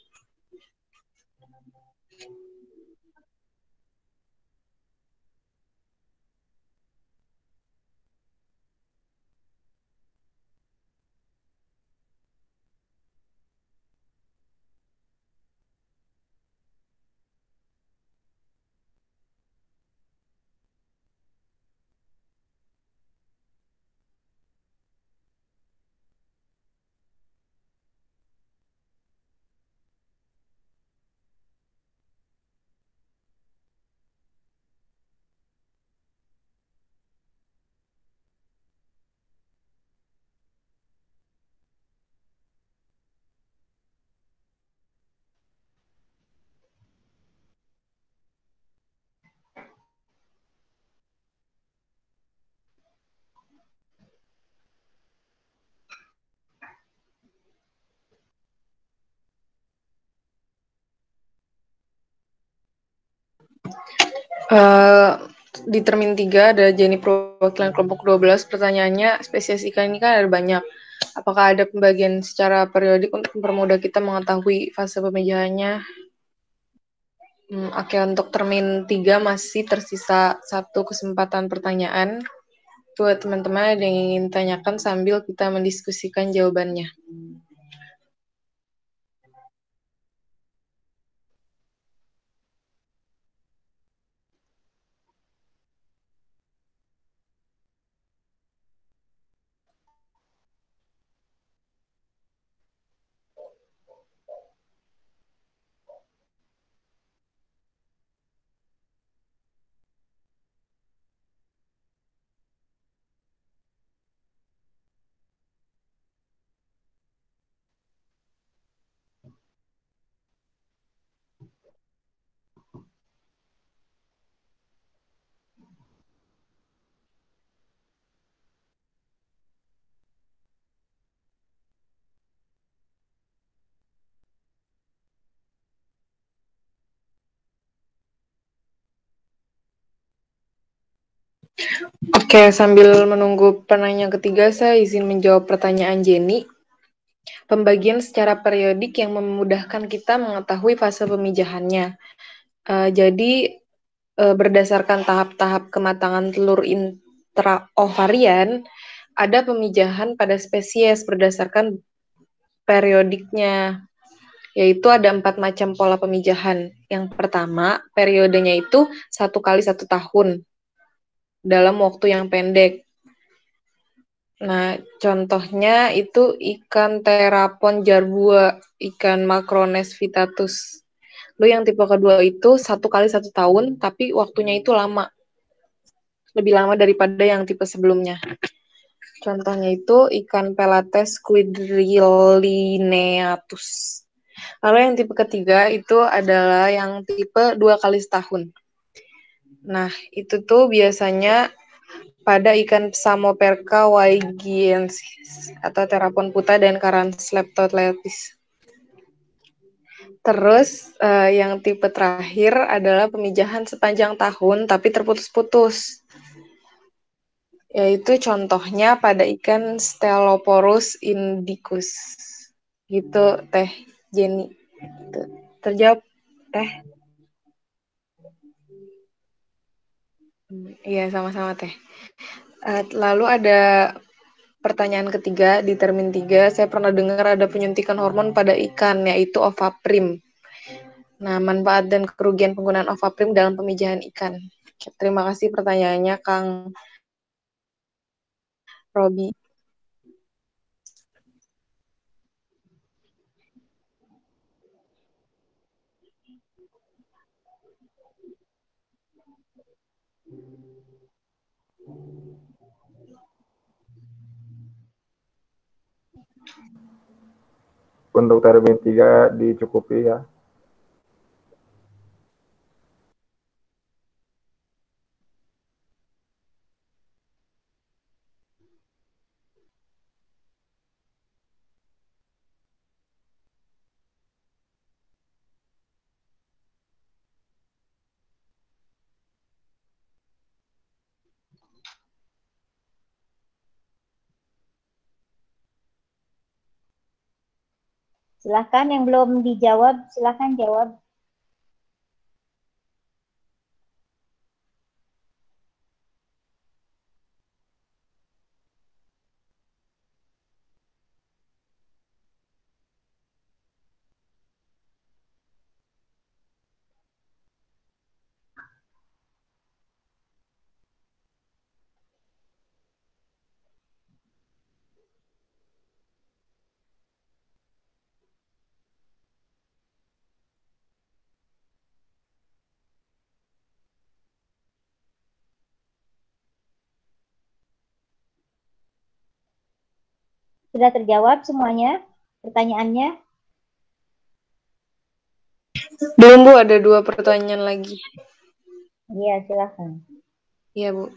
[SPEAKER 3] Di termin 3 ada Jenny perwakilan kelompok 12. Pertanyaannya, spesies ikan ini kan ada banyak. Apakah ada pembagian secara periodik untuk mempermudah kita mengetahui fase pemijahannya? Oke, untuk termin 3 masih tersisa 1 kesempatan pertanyaan. Buat teman-teman yang ingin tanyakan sambil kita mendiskusikan jawabannya. Oke, sambil menunggu penanya ketiga, saya izin menjawab pertanyaan Jenny. Pembagian secara periodik yang memudahkan kita mengetahui fase pemijahannya. Jadi, berdasarkan tahap-tahap kematangan telur intraovarian, ada pemijahan pada spesies berdasarkan periodiknya, yaitu ada 4 macam pola pemijahan. Yang pertama, periodenya itu 1 kali 1 tahun dalam waktu yang pendek. Nah, contohnya itu ikan terapon jarbua, ikan Macrones vittatus. Lalu yang tipe kedua itu 1 kali 1 tahun, tapi waktunya itu lama. Lebih lama daripada yang tipe sebelumnya. Contohnya itu ikan Pelates quadrilineatus. Lalu yang tipe ketiga itu adalah yang tipe 2 kali setahun. Nah, itu tuh biasanya pada ikan Psamoperca waigiensis atau terapon puta dan Carens leptolepis. Terus yang tipe terakhir adalah pemijahan sepanjang tahun tapi terputus-putus. Yaitu contohnya pada ikan Steloporus indicus. Gitu, Teh Jenny. Terjawab, Teh? Iya, sama-sama, Teh. Lalu ada pertanyaan ketiga, di termin 3, saya pernah dengar ada penyuntikan hormon pada ikan, yaitu Ovaprim. Nah, manfaat dan kerugian penggunaan Ovaprim dalam pemijahan ikan. Terima kasih pertanyaannya, Kang Robi.
[SPEAKER 8] Untuk termin 3 dicukupi ya.
[SPEAKER 9] Silahkan yang belum dijawab, silahkan jawab. Sudah terjawab semuanya pertanyaannya?
[SPEAKER 3] Belum, Bu, ada 2 pertanyaan lagi.
[SPEAKER 9] Iya, silahkan.
[SPEAKER 3] Iya, Bu.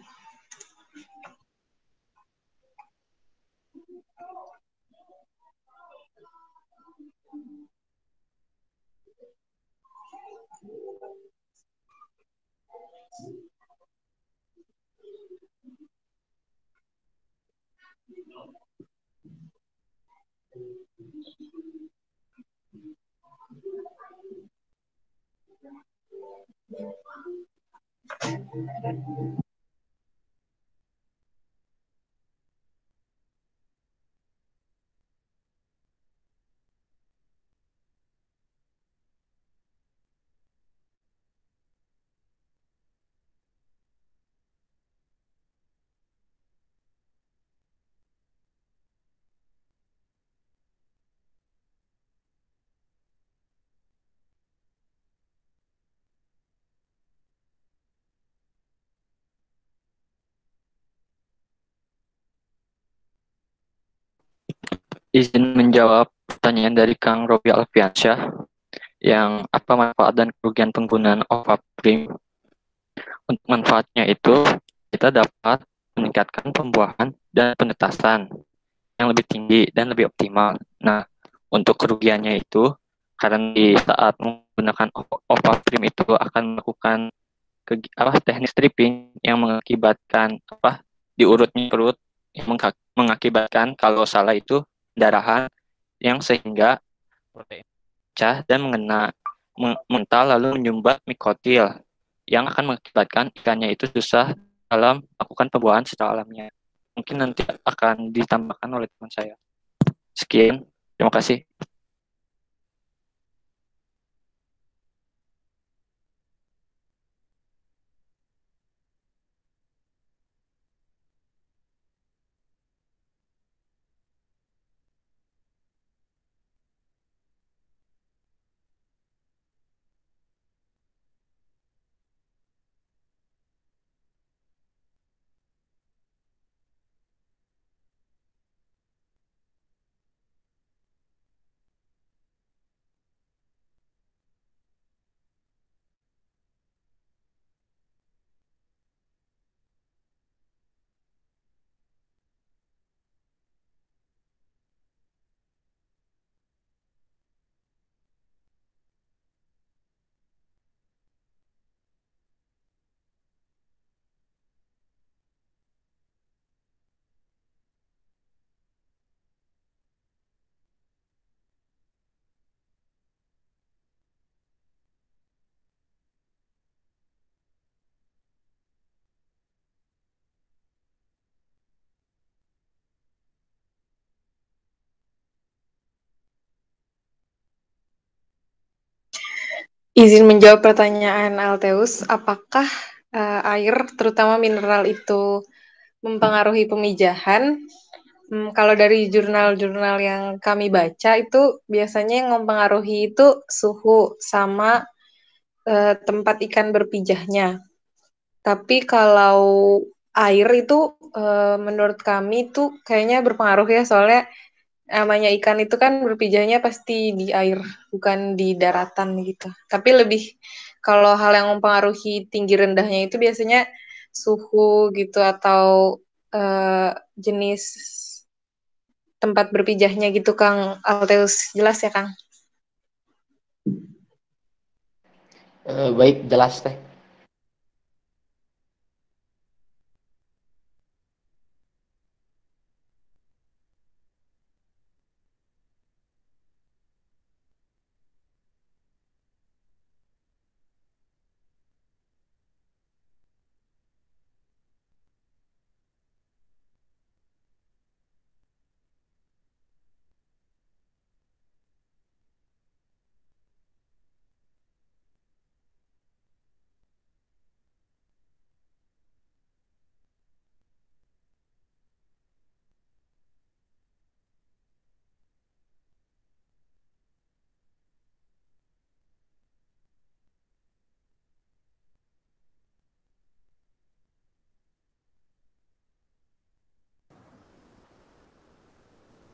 [SPEAKER 2] Izin menjawab pertanyaan dari Kang Robi Alfiansyah, yang apa manfaat dan kerugian penggunaan Ovaprim. Untuk manfaatnya itu, kita dapat meningkatkan pembuahan dan penetasan yang lebih tinggi dan lebih optimal. Nah, untuk kerugiannya itu, karena di saat menggunakan Ovaprim itu akan melakukan teknik stripping yang mengakibatkan diurutnya perut yang mengakibatkan kalau salah itu pendarahan yang sehingga protein pecah dan mengental lalu menyumbat mikotil yang akan mengakibatkan ikannya itu susah dalam melakukan pembuahan secara alamiah. Mungkin nanti akan ditambahkan oleh teman saya. Sekian, terima kasih.
[SPEAKER 3] Izin menjawab pertanyaan Alteus, apakah air, terutama mineral itu mempengaruhi pemijahan? Kalau dari jurnal-jurnal yang kami baca itu biasanya yang mempengaruhi itu suhu sama tempat ikan berpijahnya. Tapi kalau air itu menurut kami itu kayaknya berpengaruh ya, soalnya namanya ikan itu kan berpijahnya pasti di air, bukan di daratan gitu. Tapi lebih kalau hal yang mempengaruhi tinggi rendahnya itu biasanya suhu gitu atau jenis tempat berpijahnya gitu, Kang Alteus. Jelas ya, Kang?
[SPEAKER 13] Baik, jelas teh.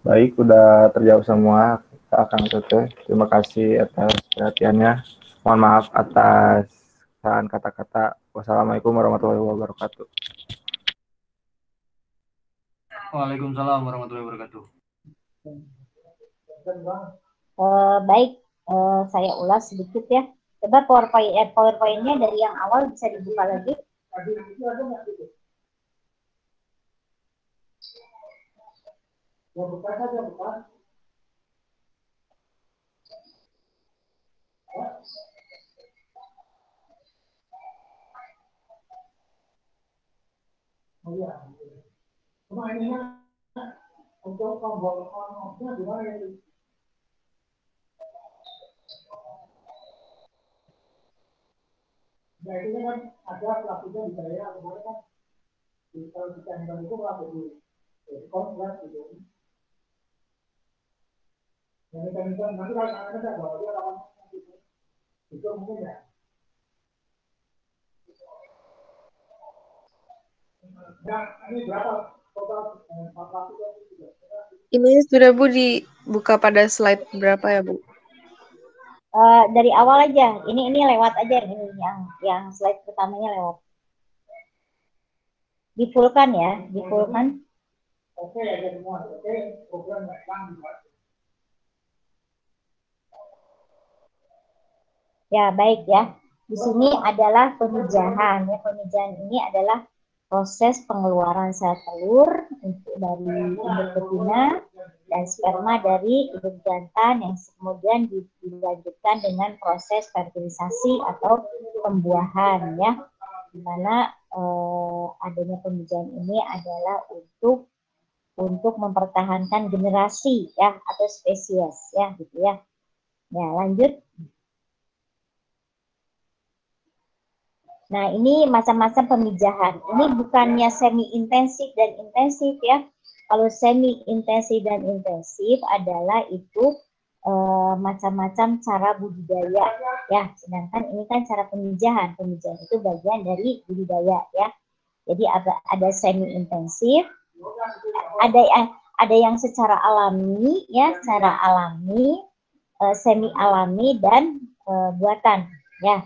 [SPEAKER 8] Baik, udah terjawab semua Kang Tete. Terima kasih atas perhatiannya. Mohon maaf atas kesalahan kata-kata. Wassalamualaikum warahmatullahi wabarakatuh.
[SPEAKER 6] Waalaikumsalam warahmatullahi wabarakatuh.
[SPEAKER 9] Baik, saya ulas sedikit ya. Coba PowerPoint-nya dari yang awal bisa dibuka lagi.
[SPEAKER 14] Buka saja, buka. Oh iya. Cuma ini untuk tombol on-off-nya gimana itu? Nah itu kan ada pelakunya di saya, kemarin kan kalau kita handle itu pelaku di kontrak gitu. Yang kita minta nanti kalau ada bahwa dia lawan itu mungkin ya. Nah ini berapa total pelaku itu?
[SPEAKER 3] Ini sudah Bu dibuka pada slide berapa ya Bu?
[SPEAKER 9] Dari awal aja. Ini lewat aja ini yang slide pertamanya lewat. Di-fullkan ya, di-fullkan.
[SPEAKER 14] Oke, ada semua. Oke, program yang
[SPEAKER 9] Ya, baik ya. Di sini adalah pemijahan. Ya, pemijahan ini adalah proses pengeluaran sel telur untuk dari induk betina dan sperma dari induk jantan yang kemudian dilanjutkan dengan proses fertilisasi atau pembuahan ya, di mana adanya pemijaan ini adalah untuk mempertahankan generasi ya atau spesies ya gitu ya. Ya, lanjut. Nah, ini macam-macam pemijahan. Ini bukannya semi intensif dan intensif ya. Kalau semi intensif dan intensif adalah itu macam-macam cara budidaya ya. Sedangkan ini kan cara pemijahan. Pemijahan itu bagian dari budidaya ya. Jadi ada semi intensif, ada yang secara alami ya, secara alami, semi alami dan buatan ya.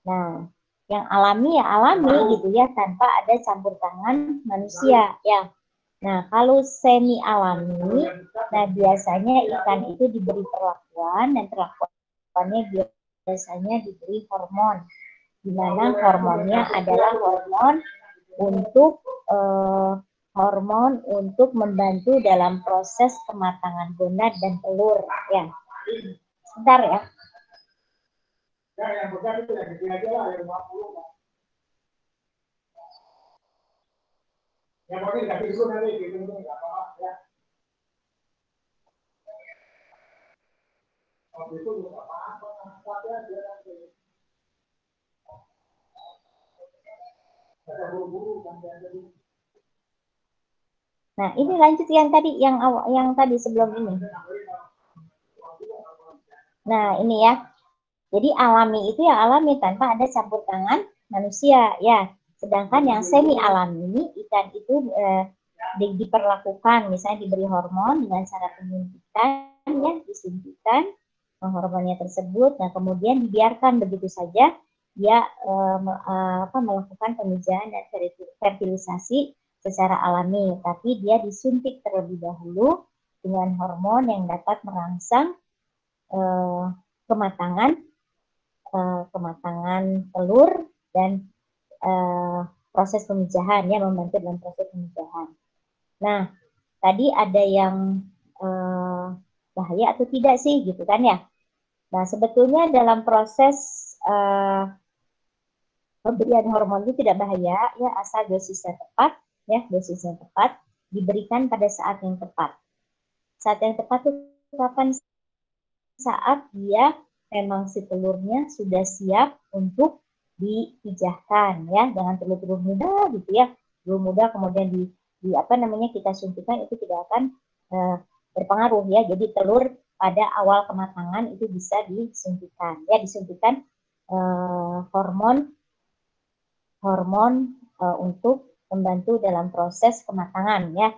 [SPEAKER 9] Nah, yang alami ya alami gitu ya, tanpa ada campur tangan manusia ya. Nah, kalau semi alami, nah biasanya ikan itu diberi perlakuan dan perlakuannya biasanya diberi hormon, di mana hormonnya adalah hormon untuk membantu dalam proses kematangan gonad dan telur ya. Sebentar ya.
[SPEAKER 14] Yang besar itu yang kecil aja lah, yang 50 kan. Yang penting kasih dulu nanti, gitu nggak apa-apa ya. Waktu itu juga apa-apa, saja dia nanti. Ada buru-buru kan dia jadi.
[SPEAKER 9] Nah, ini lanjut yang tadi, yang tadi sebelum ini. Nah, ini ya. Jadi alami itu yang alami tanpa ada campur tangan manusia ya. Sedangkan yang semi alami ikan itu diperlakukan, misalnya diberi hormon dengan cara penyuntikan ya, disuntikan hormonnya tersebut. Nah, kemudian dibiarkan begitu saja dia melakukan pemijahan dan fertilisasi secara alami, tapi dia disuntik terlebih dahulu dengan hormon yang dapat merangsang kematangan telur dan proses pemijahan ya, membantu dalam proses pemijahan. Nah, tadi ada yang bahaya atau tidak sih gitu kan ya. Nah, sebetulnya dalam proses pemberian hormon itu tidak bahaya ya, asal dosisnya tepat ya, dosisnya tepat, diberikan pada saat yang tepat. Saat yang tepat itu kapan? Saat dia memang si telurnya sudah siap untuk dipijahkan ya, dengan telur-telur muda gitu ya, telur muda kemudian kita suntikan, itu tidak akan berpengaruh ya. Jadi telur pada awal kematangan itu bisa disuntikan ya, disuntikan hormon untuk membantu dalam proses kematangan ya,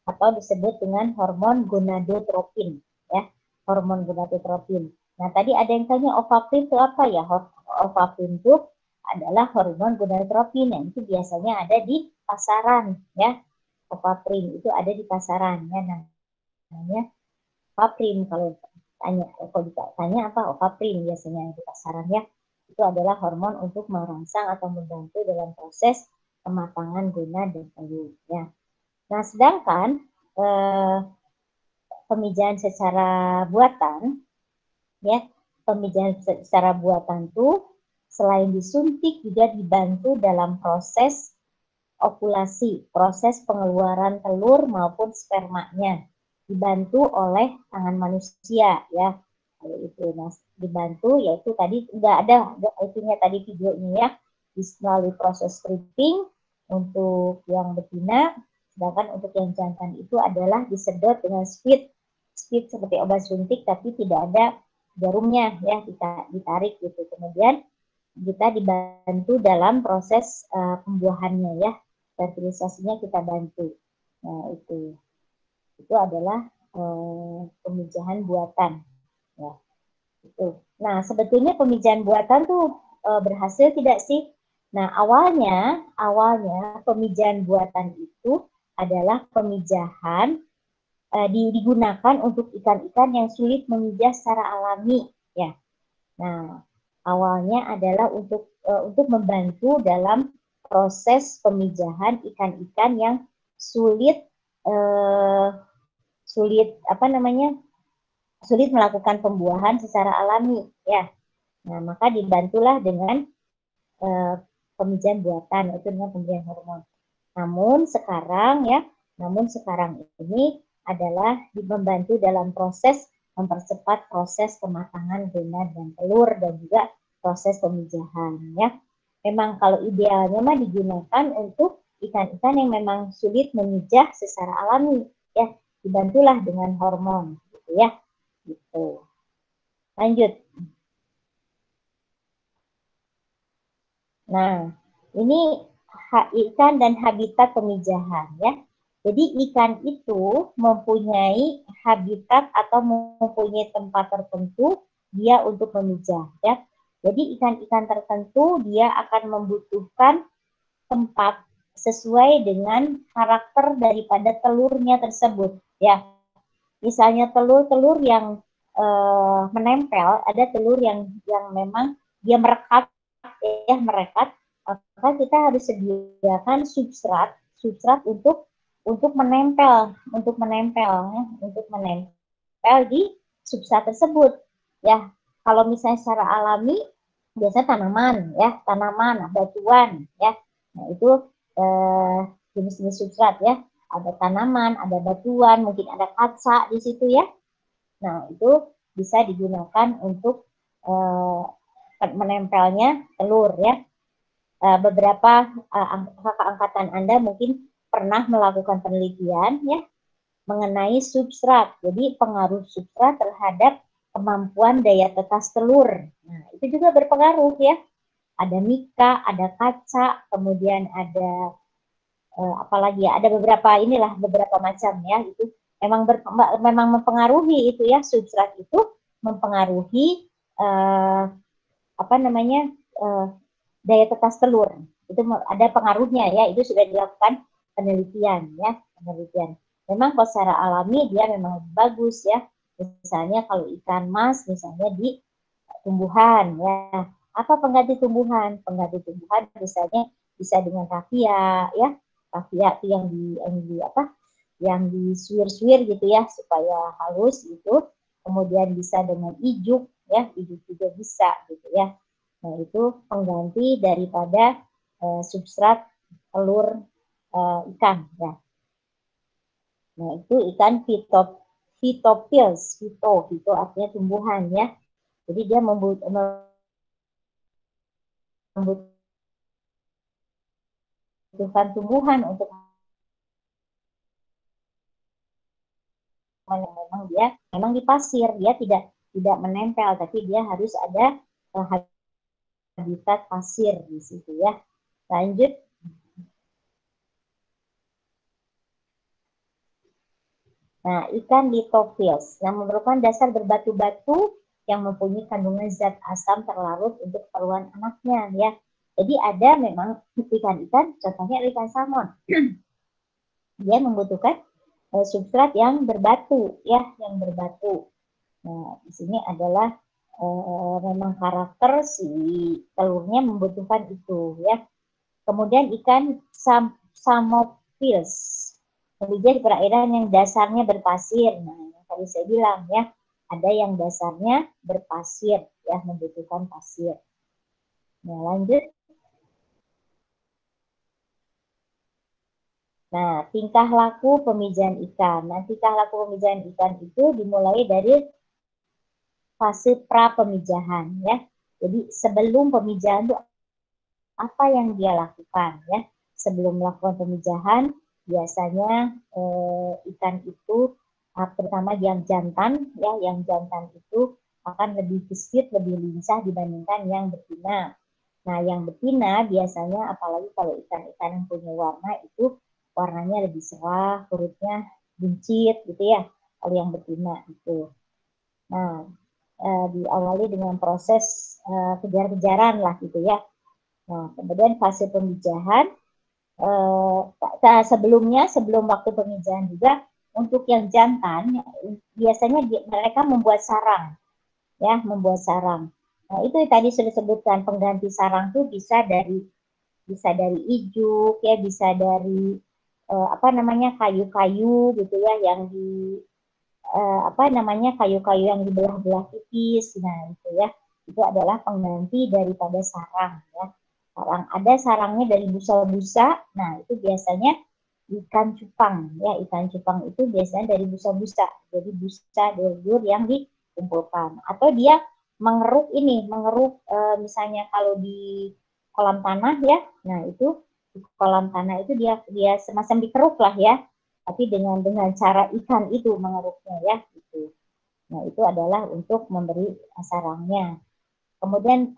[SPEAKER 9] atau disebut dengan hormon gonadotropin ya, hormon gonadotropin. Nah, tadi ada yang tanya ovaprin itu apa ya? Ovaprin itu adalah hormon gonadotropin yang itu biasanya ada di pasaran ya. Ovaprin itu ada di pasaran ya, namanya ovaprin. Kalau ditanya apa ovaprin, biasanya di pasaran ya. Itu adalah hormon untuk merangsang atau membantu dalam proses kematangan gonad dan telur ya. Nah, sedangkan pemijahan secara buatan ya, pemijahan secara buatan itu selain disuntik juga dibantu dalam proses ovulasi, proses pengeluaran telur maupun spermanya, dibantu oleh tangan manusia ya. Kalau itu dibantu, yaitu tadi udah ada itunya tadi videonya ya, melalui proses stripping untuk yang betina, sedangkan untuk yang jantan itu adalah disedot dengan speed seperti obat suntik tapi tidak ada jarumnya ya, ditarik gitu. Kemudian kita dibantu dalam proses pembuahannya ya, fertilisasinya kita bantu. Nah, itu adalah pemijahan buatan ya. Itu. Nah, sebetulnya pemijahan buatan tuh berhasil tidak sih? Nah, awalnya pemijahan buatan itu adalah pemijahan digunakan untuk ikan-ikan yang sulit memijah secara alami ya. Nah, awalnya adalah untuk membantu dalam proses pemijahan ikan-ikan yang sulit sulit melakukan pembuahan secara alami, ya. Nah, maka dibantulah dengan pemijahan buatan, itu dengan pemijahan hormon. Namun sekarang ini adalah membantu dalam proses mempercepat proses kematangan genat dan telur dan juga proses pemijahan, ya. Memang kalau idealnya mah digunakan untuk ikan-ikan yang memang sulit memijah secara alami, ya, dibantulah dengan hormon, gitu ya. Gitu. Lanjut. Nah, ini ikan dan habitat pemijahan, ya. Jadi ikan itu mempunyai habitat atau mempunyai tempat tertentu dia untuk memijah, ya. Jadi ikan-ikan tertentu dia akan membutuhkan tempat sesuai dengan karakter daripada telurnya tersebut, ya. Misalnya telur-telur yang menempel, ada telur yang memang dia merekat, maka kita harus sediakan substrat untuk menempel di substrat tersebut, ya. Kalau misalnya secara alami biasanya tanaman, batuan, ya. Nah, itu jenis-jenis substrat, ya. Ada tanaman, ada batuan, mungkin ada kaca di situ, ya. Nah, itu bisa digunakan untuk menempelnya telur, ya. Beberapa kakak angkatan Anda mungkin pernah melakukan penelitian, ya, mengenai substrat. Jadi pengaruh substrat terhadap kemampuan daya tetas telur. Nah, itu juga berpengaruh, ya. Ada mika, ada kaca, kemudian ada apalagi ya, ada beberapa macam, ya. Itu memang mempengaruhi itu, ya, substrat itu mempengaruhi daya tetas telur. Itu ada pengaruhnya, ya. Itu sudah dilakukan penelitian, ya, Memang kalau secara alami dia memang lebih bagus, ya. Misalnya kalau ikan mas misalnya di tumbuhan, ya. Apa pengganti tumbuhan? Pengganti tumbuhan misalnya bisa dengan raffia, ya. Raffia itu yang disuir-suir gitu, ya, supaya halus gitu. Kemudian bisa dengan ijuk, ya, ijuk juga bisa gitu, ya. Nah, itu pengganti daripada substrat telur ikan, ya. Nah, itu ikan phytophils, phyto artinya tumbuhan, ya. Jadi dia membutuhkan tumbuhan untuk memang di pasir, dia tidak menempel, tapi dia harus ada habitat pasir di situ, ya. Lanjut. Nah, ikan lithophils yang merupakan dasar berbatu-batu yang mempunyai kandungan zat asam terlarut untuk keperluan anaknya, ya. Jadi ada memang ikan-ikan, contohnya ikan salmon, dia membutuhkan substrat yang berbatu, ya, yang berbatu. Nah, di sini adalah memang karakter si telurnya membutuhkan itu, ya. Kemudian ikan samophils, kemudian di perairan yang dasarnya berpasir. Nah, yang tadi saya bilang, ya, ada yang dasarnya berpasir, ya, membutuhkan pasir. Nah, lanjut. Nah, tingkah laku pemijahan ikan. Nah, tingkah laku pemijahan ikan itu dimulai dari fase pra-pemijahan, ya. Jadi sebelum pemijahan itu apa yang dia lakukan, ya. Sebelum melakukan pemijahan, biasanya ikan itu terutama yang jantan, ya, yang jantan itu akan lebih gesit, lebih lincah dibandingkan yang betina. Nah, yang betina biasanya, apalagi kalau ikan-ikan yang punya warna itu warnanya lebih cerah, perutnya buncit gitu, ya, kalau yang betina itu. Nah, diawali dengan proses kejar-kejaran lah gitu, ya. Nah, kemudian fase pemijahan, sebelum waktu pemijahan juga untuk yang jantan biasanya mereka membuat sarang, ya, membuat sarang. Nah, itu tadi sudah disebutkan, pengganti sarang itu bisa dari bisa dari ijuk ya, bisa dari apa namanya kayu-kayu gitu ya yang di apa namanya kayu-kayu yang dibelah-belah tipis. Nah itu ya, itu adalah pengganti daripada sarang ya. Sarang ada sarangnya dari busa-busa. Nah itu biasanya ikan cupang ya, ikan cupang itu biasanya dari busa-busa. Jadi busa dulur yang dikumpulkan. Atau dia mengeruk ini, mengeruk misalnya kalau di kolam tanah ya. Nah itu di kolam tanah itu dia semacam dikeruk lah ya, tapi dengan cara ikan itu mengeruknya ya gitu. Nah itu adalah untuk memberi sarangnya. Kemudian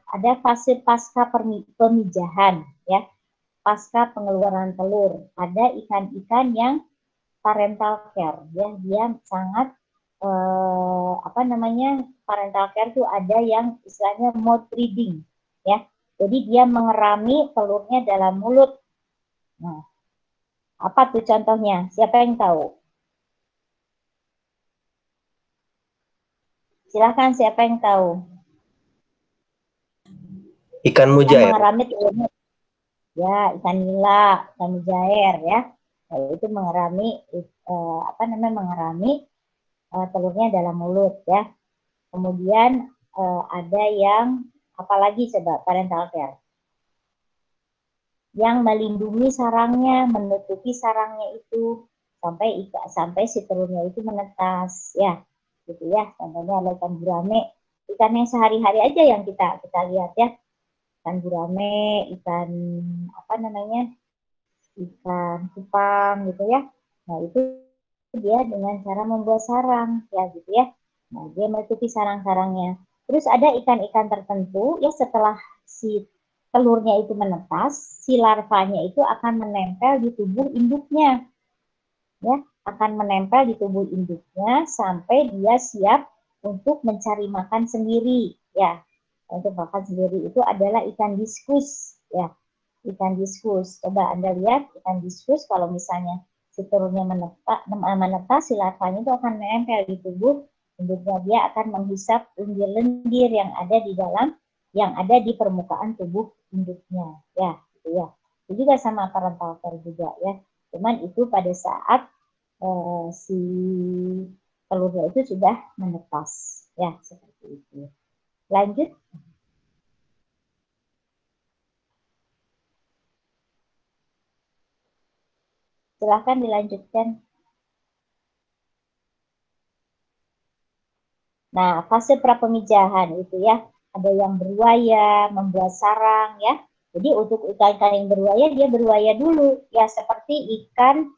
[SPEAKER 9] ada fase pasca pemijahan ya, pasca pengeluaran telur. Ada ikan-ikan yang parental care ya, dia sangat apa namanya parental care itu ada yang istilahnya mouth breathing ya. Jadi dia mengerami telurnya dalam mulut. Nah, apa tuh contohnya? Siapa yang tahu? Silakan, siapa yang tahu?
[SPEAKER 5] Ikan mujair.
[SPEAKER 9] Mengerami telurnya. Ya, ikan nila, ikan mujair ya. Nah, itu mengerami apa namanya mengerami telurnya dalam mulut ya. Kemudian ada yang apalagi coba parental care. Yang melindungi sarangnya, menutupi sarangnya itu sampai si telurnya itu menetas ya. Gitu ya. Contohnya ada ikan gurame, ikan yang sehari-hari aja yang kita lihat ya. Ikan gurame, ikan apa namanya? Ikan cupang gitu ya. Nah, itu dia dengan cara membuat sarang ya gitu ya. Nah, dia menutupi sarang-sarangnya. Terus ada ikan-ikan tertentu ya setelah si telurnya itu menetas, si larvanya itu akan menempel di tubuh induknya. Ya, akan menempel di tubuh induknya sampai dia siap untuk mencari makan sendiri ya. Untuk makan sendiri itu adalah ikan diskus ya. Ikan diskus. Coba Anda lihat ikan diskus kalau misalnya si telurnya menetas, si larvanya itu akan menempel di tubuh induknya. Dia akan menghisap lendir-lendir yang ada di permukaan tubuh induknya. Ya, gitu ya. Itu juga sama parental care juga ya. Cuman itu pada saat si telurnya itu sudah menetas. Ya, seperti itu. Lanjut. Silahkan dilanjutkan. Nah, fase prapemijahan itu ya, ada yang berbuaya, membuat sarang ya. Jadi untuk ikan-ikan yang berbuaya, dia berbuaya dulu ya, seperti ikan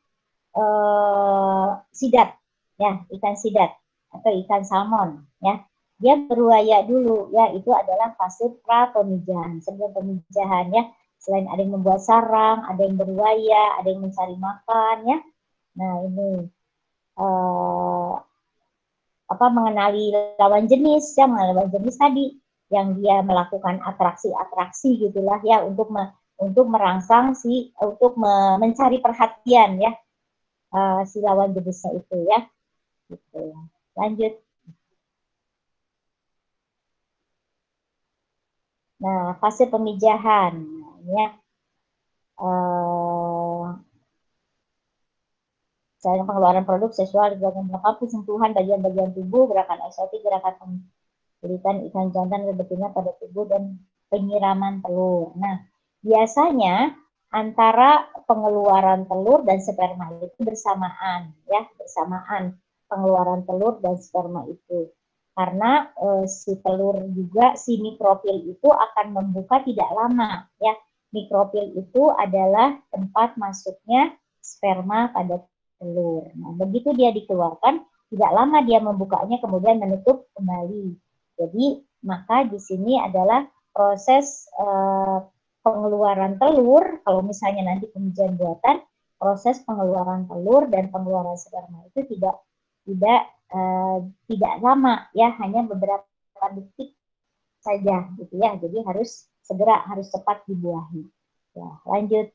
[SPEAKER 9] sidat ya, ikan sidat atau ikan salmon ya. Dia berbuaya dulu ya, itu adalah fase prapemijahan, sebelum pemijahan ya. Selain ada yang membuat sarang, ada yang berbuaya, ada yang mencari makan ya. Nah, ini mengenali lawan jenis ya, mengenali lawan jenis tadi yang dia melakukan atraksi-atraksi gitulah ya untuk merangsang untuk mencari perhatian ya si lawan jenisnya itu ya. Gitu. Lanjut. Nah, fase pemijahan ya. Misalnya pengeluaran produk seksual, gerakan melengkapi sentuhan bagian-bagian tubuh, gerakan eksotik, gerakan pemberitaan ikan jantan dan betina pada tubuh, dan penyiraman telur. Nah, biasanya antara pengeluaran telur dan sperma itu bersamaan, ya, bersamaan pengeluaran telur dan sperma itu. Karena si telur juga, si mikrofil itu akan membuka tidak lama, ya. Mikrofil itu adalah tempat masuknya sperma pada telur. Nah, begitu dia dikeluarkan, tidak lama dia membukanya kemudian menutup kembali. Jadi, maka di sini adalah proses pengeluaran telur. Kalau misalnya nanti pemijahan buatan, proses pengeluaran telur dan pengeluaran sperma itu tidak lama, ya, hanya beberapa detik saja, gitu ya. Jadi harus cepat dibuahi. Ya, lanjut.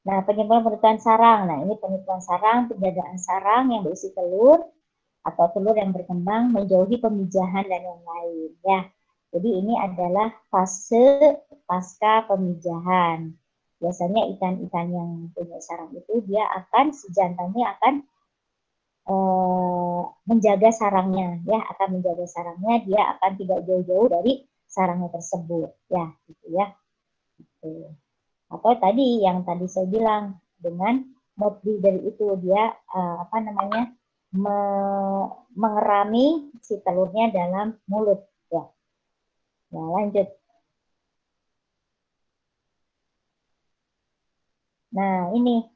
[SPEAKER 9] Nah, penyimpan sarang. Nah, ini penyimpan sarang, penjagaan sarang yang berisi telur atau telur yang berkembang menjauhi pemijahan dan yang lain. Ya, Jadi ini adalah fase pasca pemijahan. Biasanya ikan-ikan yang punya sarang itu dia akan si jantannya akan menjaga sarangnya, ya, akan menjaga sarangnya, dia akan tidak jauh-jauh dari sarangnya tersebut, ya, gitu ya. Gitu. Atau tadi yang tadi saya bilang dengan mouth breather itu dia mengerami si telurnya dalam mulut, ya. Nah, lanjut. Nah, ini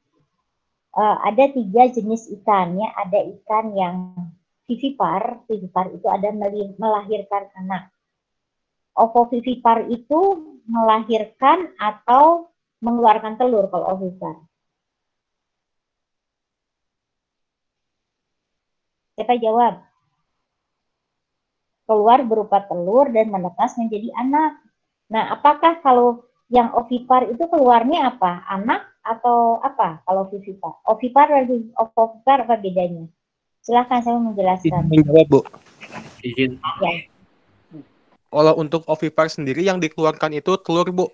[SPEAKER 9] ada 3 jenis ikan, ya. Ada ikan yang vivipar itu ada melahirkan anak. Ovovivipar itu melahirkan atau mengeluarkan telur kalau ovivipar. Siapa jawab? Keluar berupa telur dan menetas menjadi anak. Nah, apakah kalau yang ovipar itu keluarnya apa? Anak atau apa kalau vivipar? Ovipar dan ovipar apa bedanya? Silahkan saya menjelaskan.
[SPEAKER 10] Menjawab, Bu.
[SPEAKER 6] Izin.
[SPEAKER 9] Ya.
[SPEAKER 10] Kalau untuk ovipar sendiri yang dikeluarkan itu telur, Bu.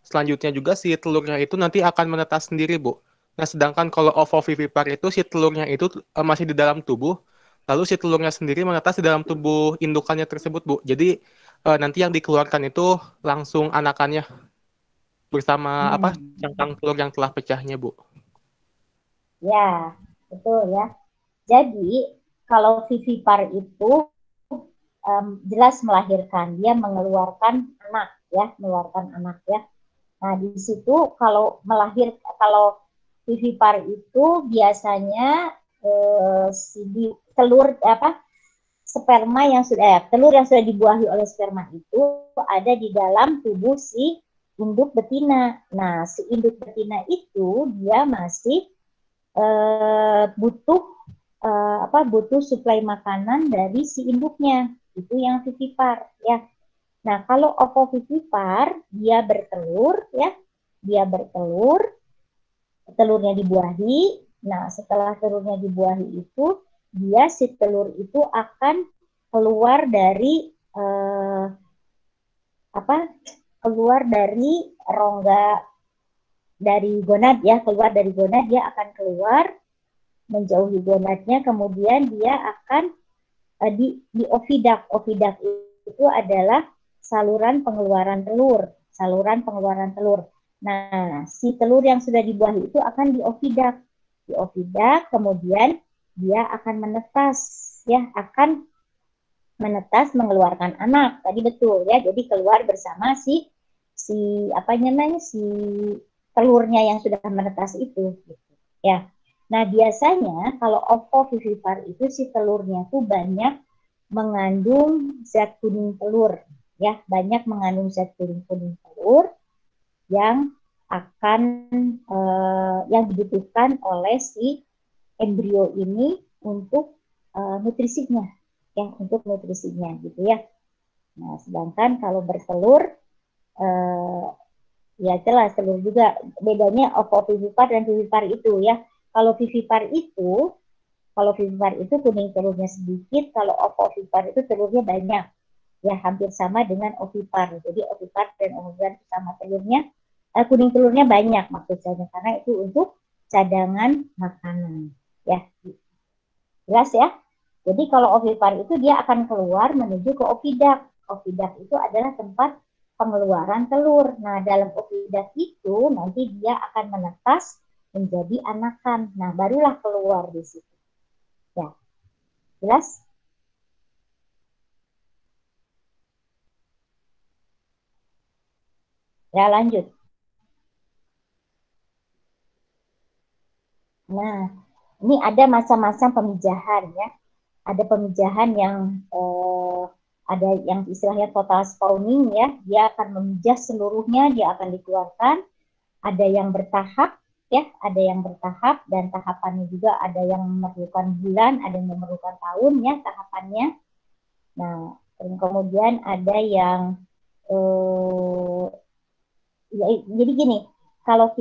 [SPEAKER 10] Selanjutnya juga si telurnya itu nanti akan menetas sendiri, Bu. Nah, sedangkan kalau ovovivipar itu si telurnya itu masih di dalam tubuh, lalu si telurnya sendiri menetas di dalam tubuh indukannya tersebut, Bu. Jadi nanti yang dikeluarkan itu langsung anakannya bersama cangkang telur yang telah pecahnya, Bu.
[SPEAKER 9] Ya, betul ya. Jadi kalau vivipar itu jelas melahirkan, dia mengeluarkan anak, ya, mengeluarkan anak, ya. Nah, di situ kalau vivipar itu biasanya sperma yang telur yang sudah dibuahi oleh sperma itu ada di dalam tubuh si induk betina. Nah, si induk betina itu dia masih butuh suplai makanan dari si induknya. Itu yang vivipar, ya. Nah, kalau ovovivipar dia bertelur, ya. Dia bertelur, telurnya dibuahi. Nah, setelah telurnya dibuahi itu, si telur itu akan keluar dari keluar dari rongga dari gonad, ya, keluar dari gonad, dia akan keluar menjauhi gonadnya, kemudian dia akan di ovidak. Ovidak itu adalah saluran pengeluaran telur. Nah, si telur yang sudah dibuahi itu akan di ovidak. Di ovidak, kemudian dia akan menetas, ya, akan menetas mengeluarkan anak. Tadi betul, ya. Jadi keluar bersama si telurnya yang sudah menetas itu, gitu, ya. Nah, biasanya kalau ovovivipar itu si telurnya tuh banyak mengandung zat kuning telur, ya, banyak mengandung zat kuning telur yang akan yang dibutuhkan oleh si embrio ini untuk nutrisinya, ya, untuk nutrisinya, gitu ya. Nah, sedangkan kalau bertelur ya jelas telur juga, bedanya ovovivipar dan vivipar itu, ya. Kalau vivipar itu kuning telurnya sedikit, kalau ovovivipar itu telurnya banyak, ya, hampir sama dengan ovipar. Jadi ovipar dan ovivipar sama telurnya, kuning telurnya banyak maksud saya, karena itu untuk cadangan makanan, ya. Jelas, ya. Jadi kalau ovipar itu dia akan keluar menuju ke ovidak. Ovidak itu adalah tempat pengeluaran telur. Nah, dalam ovidak itu nanti dia akan menetas menjadi anakan. Nah, barulah keluar di situ. Ya. Jelas? Ya, lanjut. Nah, ini ada macam-macam pemijahan, ya. Ada pemijahan yang ada yang istilahnya total spawning, ya. Dia akan memijah seluruhnya, dia akan dikeluarkan. Ada yang bertahap, ya, ada yang bertahap, dan tahapannya juga ada yang memerlukan bulan, ada yang memerlukan tahun, ya, tahapannya. Nah, dan kemudian ada yang ya, jadi gini, kalau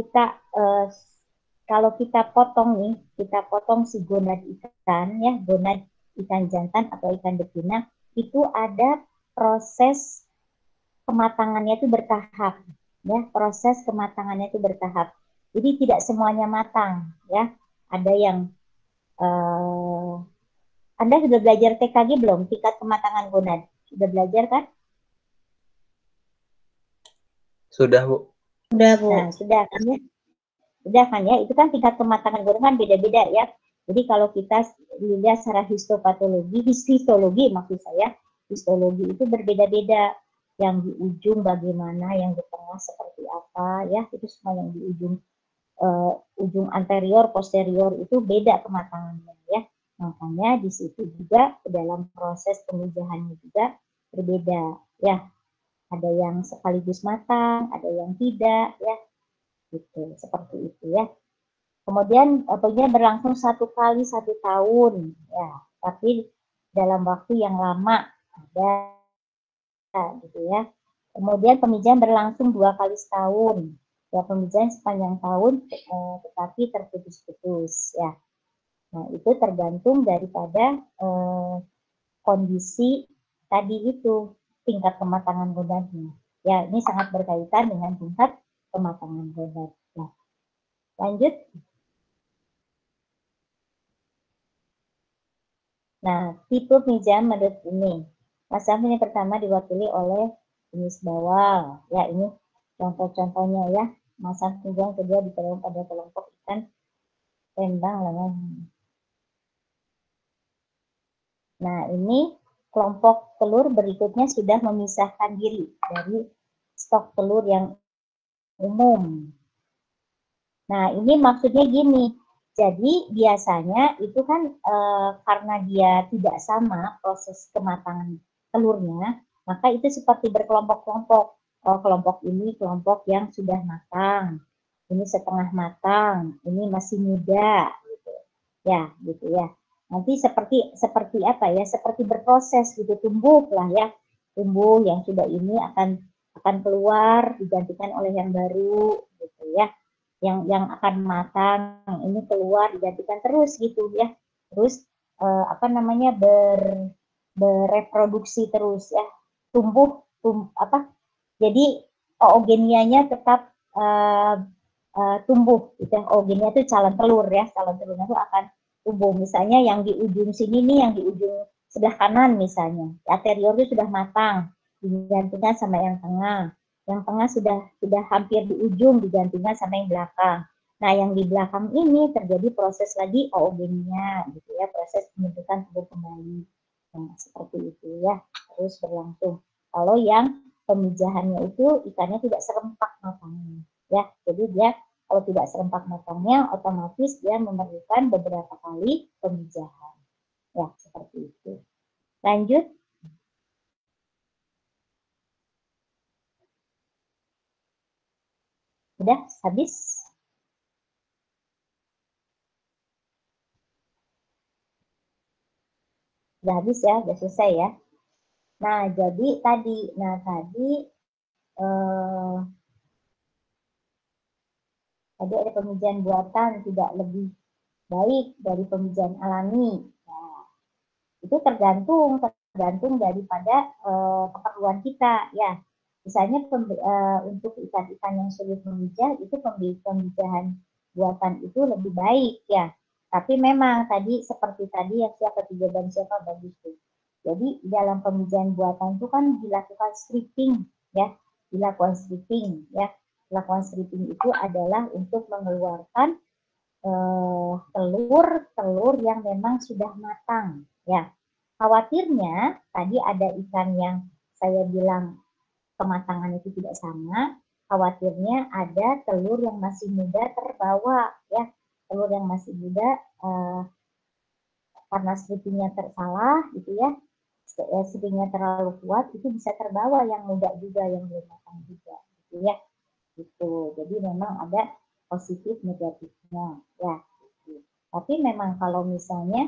[SPEAKER 9] kita potong si gonad ikan, ya, gonad ikan jantan atau ikan betina, itu ada proses kematangannya itu bertahap, ya. Proses kematangannya itu bertahap. Jadi tidak semuanya matang, ya. Ada yang Anda sudah belajar TKG belum? Tingkat kematangan gonad. Sudah belajar kan?
[SPEAKER 5] Sudah, Bu.
[SPEAKER 9] Sudah, Bu. Nah, sudah kan ya? Sudah kan ya? Itu kan tingkat kematangan gonad kan beda-beda ya. Jadi kalau kita lihat secara histopatologi, histologi maksud saya, histologi itu berbeda-beda. Yang di ujung bagaimana, yang di tengah seperti apa, ya itu semua yang di ujung anterior, posterior itu beda kematangannya, ya. Makanya di situ juga dalam proses pemijahannya juga berbeda, ya. Ada yang sekaligus matang, ada yang tidak, ya. Gitu, seperti itu, ya. Kemudian apanya berlangsung 1 kali 1 tahun, ya. Tapi dalam waktu yang lama ada. Gitu ya. Kemudian pemijahan berlangsung 2 kali setahun. Ya, pemijahan sepanjang tahun tetapi terputus-putus ya. Nah, itu tergantung daripada kondisi tadi itu, tingkat kematangan gonadnya. Ya, ini sangat berkaitan dengan tingkat kematangan gonad. Nah, lanjut. Nah, tipe pemijahan menurut ini. Masalah ini pertama diwakili oleh jenis bawal. Ya, ini contoh-contohnya ya. Masa pemijahan kedua diterapkan pada kelompok ikan tembang lengan. Nah, ini kelompok telur berikutnya sudah memisahkan diri dari stok telur yang umum. Nah, ini maksudnya gini. Jadi biasanya itu kan karena dia tidak sama proses kematangan telurnya, maka itu seperti berkelompok-kelompok. Oh, kelompok ini kelompok yang sudah matang, ini setengah matang, ini masih muda, gitu. Ya, gitu ya. Nanti seperti apa ya? Seperti berproses gitu, tumbuh lah ya, tumbuh yang sudah ini akan keluar digantikan oleh yang baru, gitu ya. Yang akan matang ini keluar digantikan terus gitu ya, terus bereproduksi terus ya, jadi oogenianya tetap tumbuh gitu ya. Oogenia itu calon telur ya, calon telurnya itu akan tumbuh. Misalnya yang di ujung sini nih, yang di ujung sebelah kanan misalnya, anterior itu sudah matang digantikan sama yang tengah. Yang tengah sudah hampir di ujung digantikan sama yang belakang. Nah, yang di belakang ini terjadi proses lagi oogenia gitu ya, proses pembentukan telur kembali. Nah, seperti itu ya, terus berlangsung. Kalau yang pemijahannya itu ikannya tidak serempak matangnya ya. Jadi dia kalau tidak serempak matangnya otomatis dia memerlukan beberapa kali pemijahan. Ya, seperti itu. Lanjut. Udah habis? Udah habis ya, udah selesai ya. Nah, jadi tadi ada pemijahan buatan tidak lebih baik dari pemijahan alami. Nah, itu tergantung daripada keperluan kita ya. Misalnya untuk ikan-ikan yang sulit memijah itu pemijahan buatan itu lebih baik ya. Tapi memang seperti tadi ya, siapa tiga dan siapa bagus tuh. Jadi dalam pemijahan buatan itu kan dilakukan stripping ya, dilakukan stripping itu adalah untuk mengeluarkan telur yang memang sudah matang ya. Khawatirnya tadi ada ikan yang saya bilang kematangan itu tidak sama, khawatirnya ada telur yang masih muda terbawa ya. Telur yang masih muda karena strippingnya tersalah gitu ya, strippingnya terlalu kuat, itu bisa terbawa yang muda juga, yang belum matang juga gitu ya. Gitu. Jadi memang ada positif negatifnya ya. Gitu. Tapi memang kalau misalnya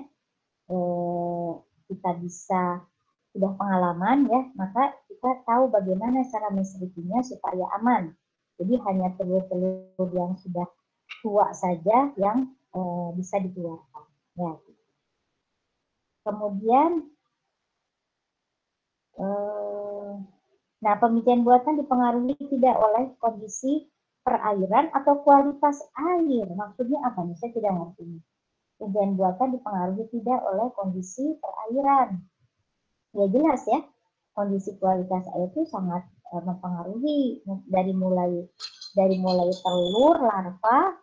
[SPEAKER 9] kita bisa sudah pengalaman ya, maka kita tahu bagaimana cara menstrippingnya supaya aman. Jadi hanya telur-telur yang sudah tua saja yang bisa dikeluarkan. Ya. Kemudian Nah, pemijahan buatan dipengaruhi tidak oleh kondisi perairan atau kualitas air. Maksudnya apa nih? Saya tidak ngerti. Pemijahan buatan dipengaruhi tidak oleh kondisi perairan. Ya jelas ya, kondisi kualitas air itu sangat mempengaruhi dari mulai telur, larva,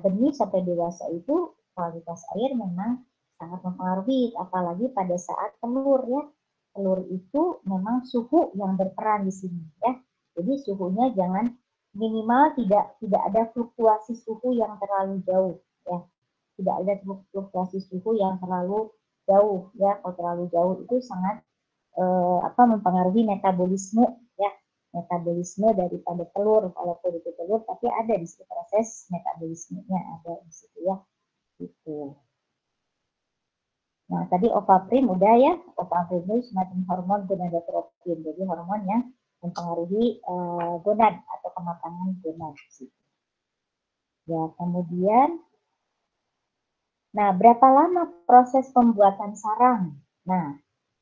[SPEAKER 9] benih sampai dewasa itu kualitas air memang sangat mempengaruhi, apalagi pada saat telur ya. Telur itu memang suhu yang berperan di sini ya. Jadi suhunya jangan minimal tidak ada fluktuasi suhu yang terlalu jauh ya. Tidak ada fluktuasi suhu yang terlalu jauh ya. Kalau terlalu jauh itu sangat mempengaruhi metabolisme ya. Metabolisme daripada telur, walaupun itu telur tapi ada di situ proses metabolismenya ada di situ ya. Gitu. Nah, tadi ovaprin udah ya. Ovaprin itu semacam hormon gonadotropin. Jadi hormon yang mempengaruhi gonad atau kematangan gonad. Ya, kemudian, nah berapa lama proses pembuatan sarang? Nah,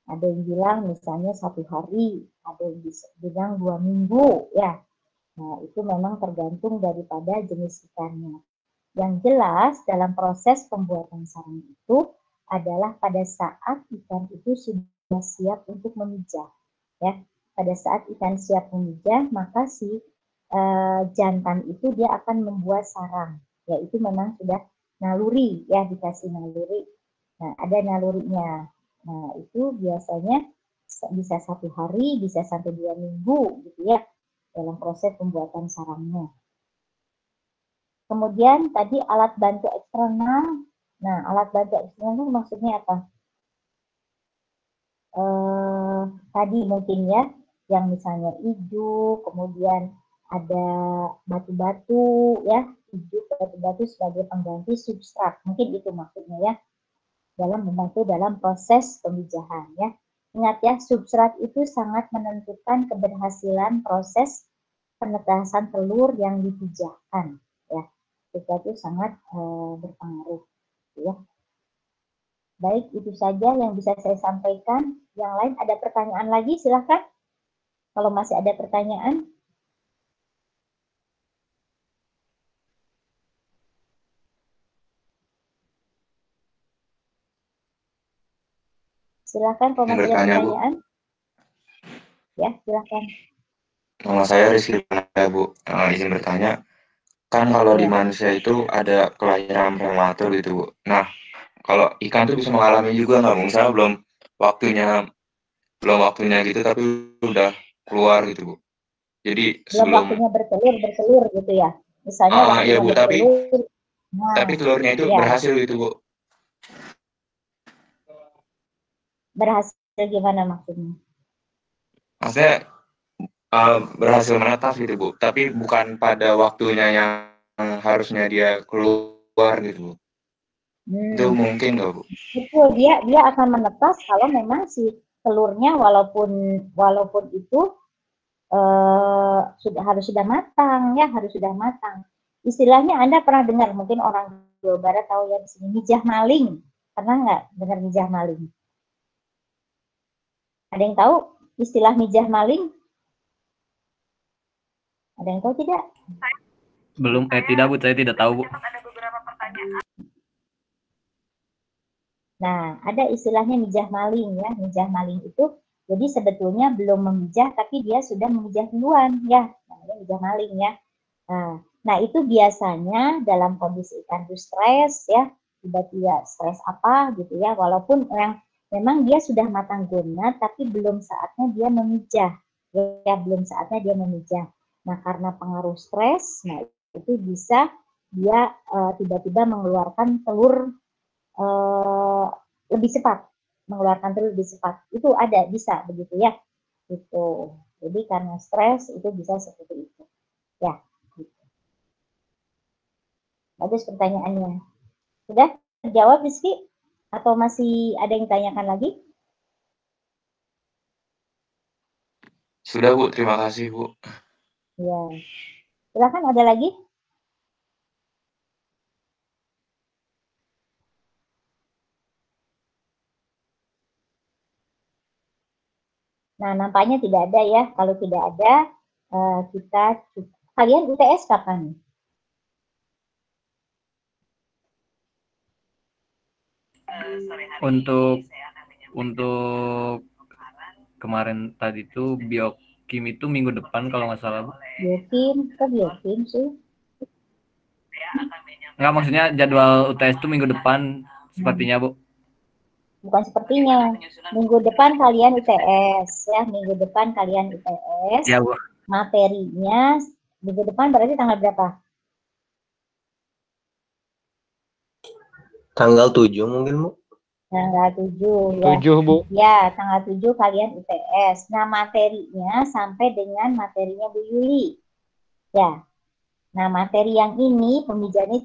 [SPEAKER 9] ada yang bilang misalnya 1 hari, ada yang bilang 2 minggu ya. Nah, itu memang tergantung daripada jenis ikannya. Yang jelas dalam proses pembuatan sarang itu adalah pada saat ikan itu sudah siap untuk memijah. Ya, pada saat ikan siap memijah, maka si jantan itu dia akan membuat sarang. Ya, itu memang sudah naluri ya, dikasih naluri. Nah, ada nalurinya. Nah, itu biasanya bisa 1 hari, bisa sampai 2 minggu gitu ya dalam proses pembuatan sarangnya. Kemudian tadi alat bantu eksternal. Nah, alat bantu eksternal itu maksudnya apa? Tadi mungkin ya, yang misalnya ijuk, kemudian ada batu-batu ya, ijuk batu-batu sebagai pengganti substrat. Mungkin itu maksudnya ya, dalam membantu dalam proses pemijahan ya. Ingat ya, substrat itu sangat menentukan keberhasilan proses penetasan telur yang dipijahkan ya. Itu sangat berpengaruh ya. Baik, itu saja yang bisa saya sampaikan. Yang lain ada pertanyaan lagi, silahkan. Kalau masih ada pertanyaan. Silahkan kalau masih ada pertanyaan. Bu. Ya, silahkan.
[SPEAKER 13] Nama saya Rizky Bu. Izin bertanya. Kan kalau di manusia itu ada kelahiran prematur gitu, Bu. Nah, kalau ikan tuh bisa mengalami juga nggak? Misalnya belum waktunya gitu, tapi udah keluar gitu, Bu. Jadi
[SPEAKER 9] belum waktunya bertelur gitu ya. Misalnya waktunya
[SPEAKER 13] iya, Bu,
[SPEAKER 9] bertelur.
[SPEAKER 13] Tapi telurnya itu ya. Berhasil gitu, Bu.
[SPEAKER 9] Berhasil gimana maksudnya?
[SPEAKER 13] Maksudnya berhasil menetas gitu, Bu. Tapi bukan pada waktunya yang harusnya dia keluar gitu, Bu. Itu mungkin nggak, Bu?
[SPEAKER 9] Betul, dia akan menetas kalau memang si telurnya walaupun itu harus sudah matang ya, harus sudah matang. Istilahnya Anda pernah dengar, mungkin orang Jawa Barat tahu ya di sini, mijah maling. Pernah nggak dengar mijah maling? Ada yang tahu istilah mijah maling? Ada yang tahu tidak?
[SPEAKER 6] Belum, tidak Bu, saya tidak tahu Bu.
[SPEAKER 9] Ada beberapa pertanyaan. Nah, ada istilahnya mijah maling ya. Mijah maling itu jadi sebetulnya belum memijah tapi dia sudah memijah duluan ya. Namanya mijah maling ya. Nah, itu biasanya dalam kondisi ikan itu stres ya, tiba-tiba stres apa gitu ya, walaupun memang dia sudah matang gonad tapi belum saatnya dia memijah. Ya, belum saatnya dia memijah. Nah, karena pengaruh stres, nah itu bisa dia tiba-tiba mengeluarkan telur lebih cepat, mengeluarkan telur lebih cepat. Itu ada, bisa begitu ya. Gitu. Jadi karena stres itu bisa seperti itu. Ya. Gitu. Bagus pertanyaannya. Sudah terjawab, Rizky? Atau masih ada yang ditanyakan lagi?
[SPEAKER 13] Sudah, Bu. Terima kasih, Bu.
[SPEAKER 9] Ya. Silakan, ada lagi? Nah, nampaknya tidak ada ya. Kalau tidak ada, kalian UTS kapan?
[SPEAKER 6] Untuk kemarin tadi tuh biokim itu minggu depan kalau nggak salah, Bu.
[SPEAKER 9] Biokim, kok biokim sih?
[SPEAKER 6] Nggak, maksudnya jadwal UTS itu minggu depan sepertinya, Bu.
[SPEAKER 9] Bukan sepertinya. Minggu depan kalian UTS ya, minggu depan kalian UTS.
[SPEAKER 6] Ya, Bu.
[SPEAKER 9] Materinya minggu depan berarti tanggal berapa?
[SPEAKER 5] Tanggal 7 mungkin, Bu.
[SPEAKER 9] Tanggal 7 ya.
[SPEAKER 10] 7, Bu.
[SPEAKER 9] Ya, tanggal 7 kalian UTS. Nah, materinya sampai dengan materinya Bu Yuli. Ya. Nah, materi yang ini pemijahannya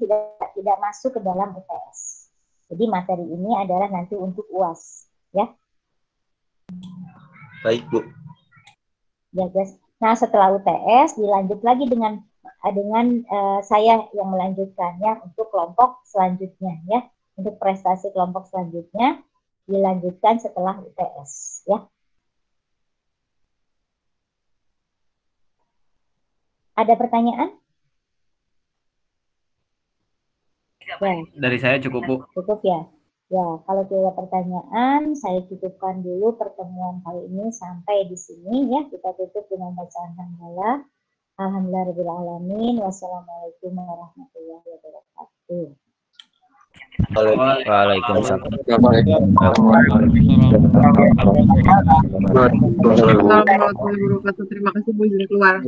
[SPEAKER 9] tidak masuk ke dalam UTS. Jadi materi ini adalah nanti untuk UAS, ya.
[SPEAKER 5] Baik, Bu.
[SPEAKER 9] Ya, guys. Nah, setelah UTS dilanjut lagi dengan saya yang melanjutkannya untuk kelompok selanjutnya, ya. Untuk prestasi kelompok selanjutnya dilanjutkan setelah UTS, ya. Ada pertanyaan? Ya.
[SPEAKER 6] Dari saya cukup, Bu.
[SPEAKER 9] Cukup ya. Ya, kalau tidak ada pertanyaan, saya cukupkan dulu pertemuan kali ini sampai di sini ya. Kita tutup dengan bacaan hamdalah. Alhamdulillahirrahmanirrahim. Wassalamualaikum warahmatullahi wabarakatuh.
[SPEAKER 1] Waalaikumsalam.
[SPEAKER 3] Assalamualaikum warahmatullahi wabarakatuh. Terima kasih Bu izin keluar.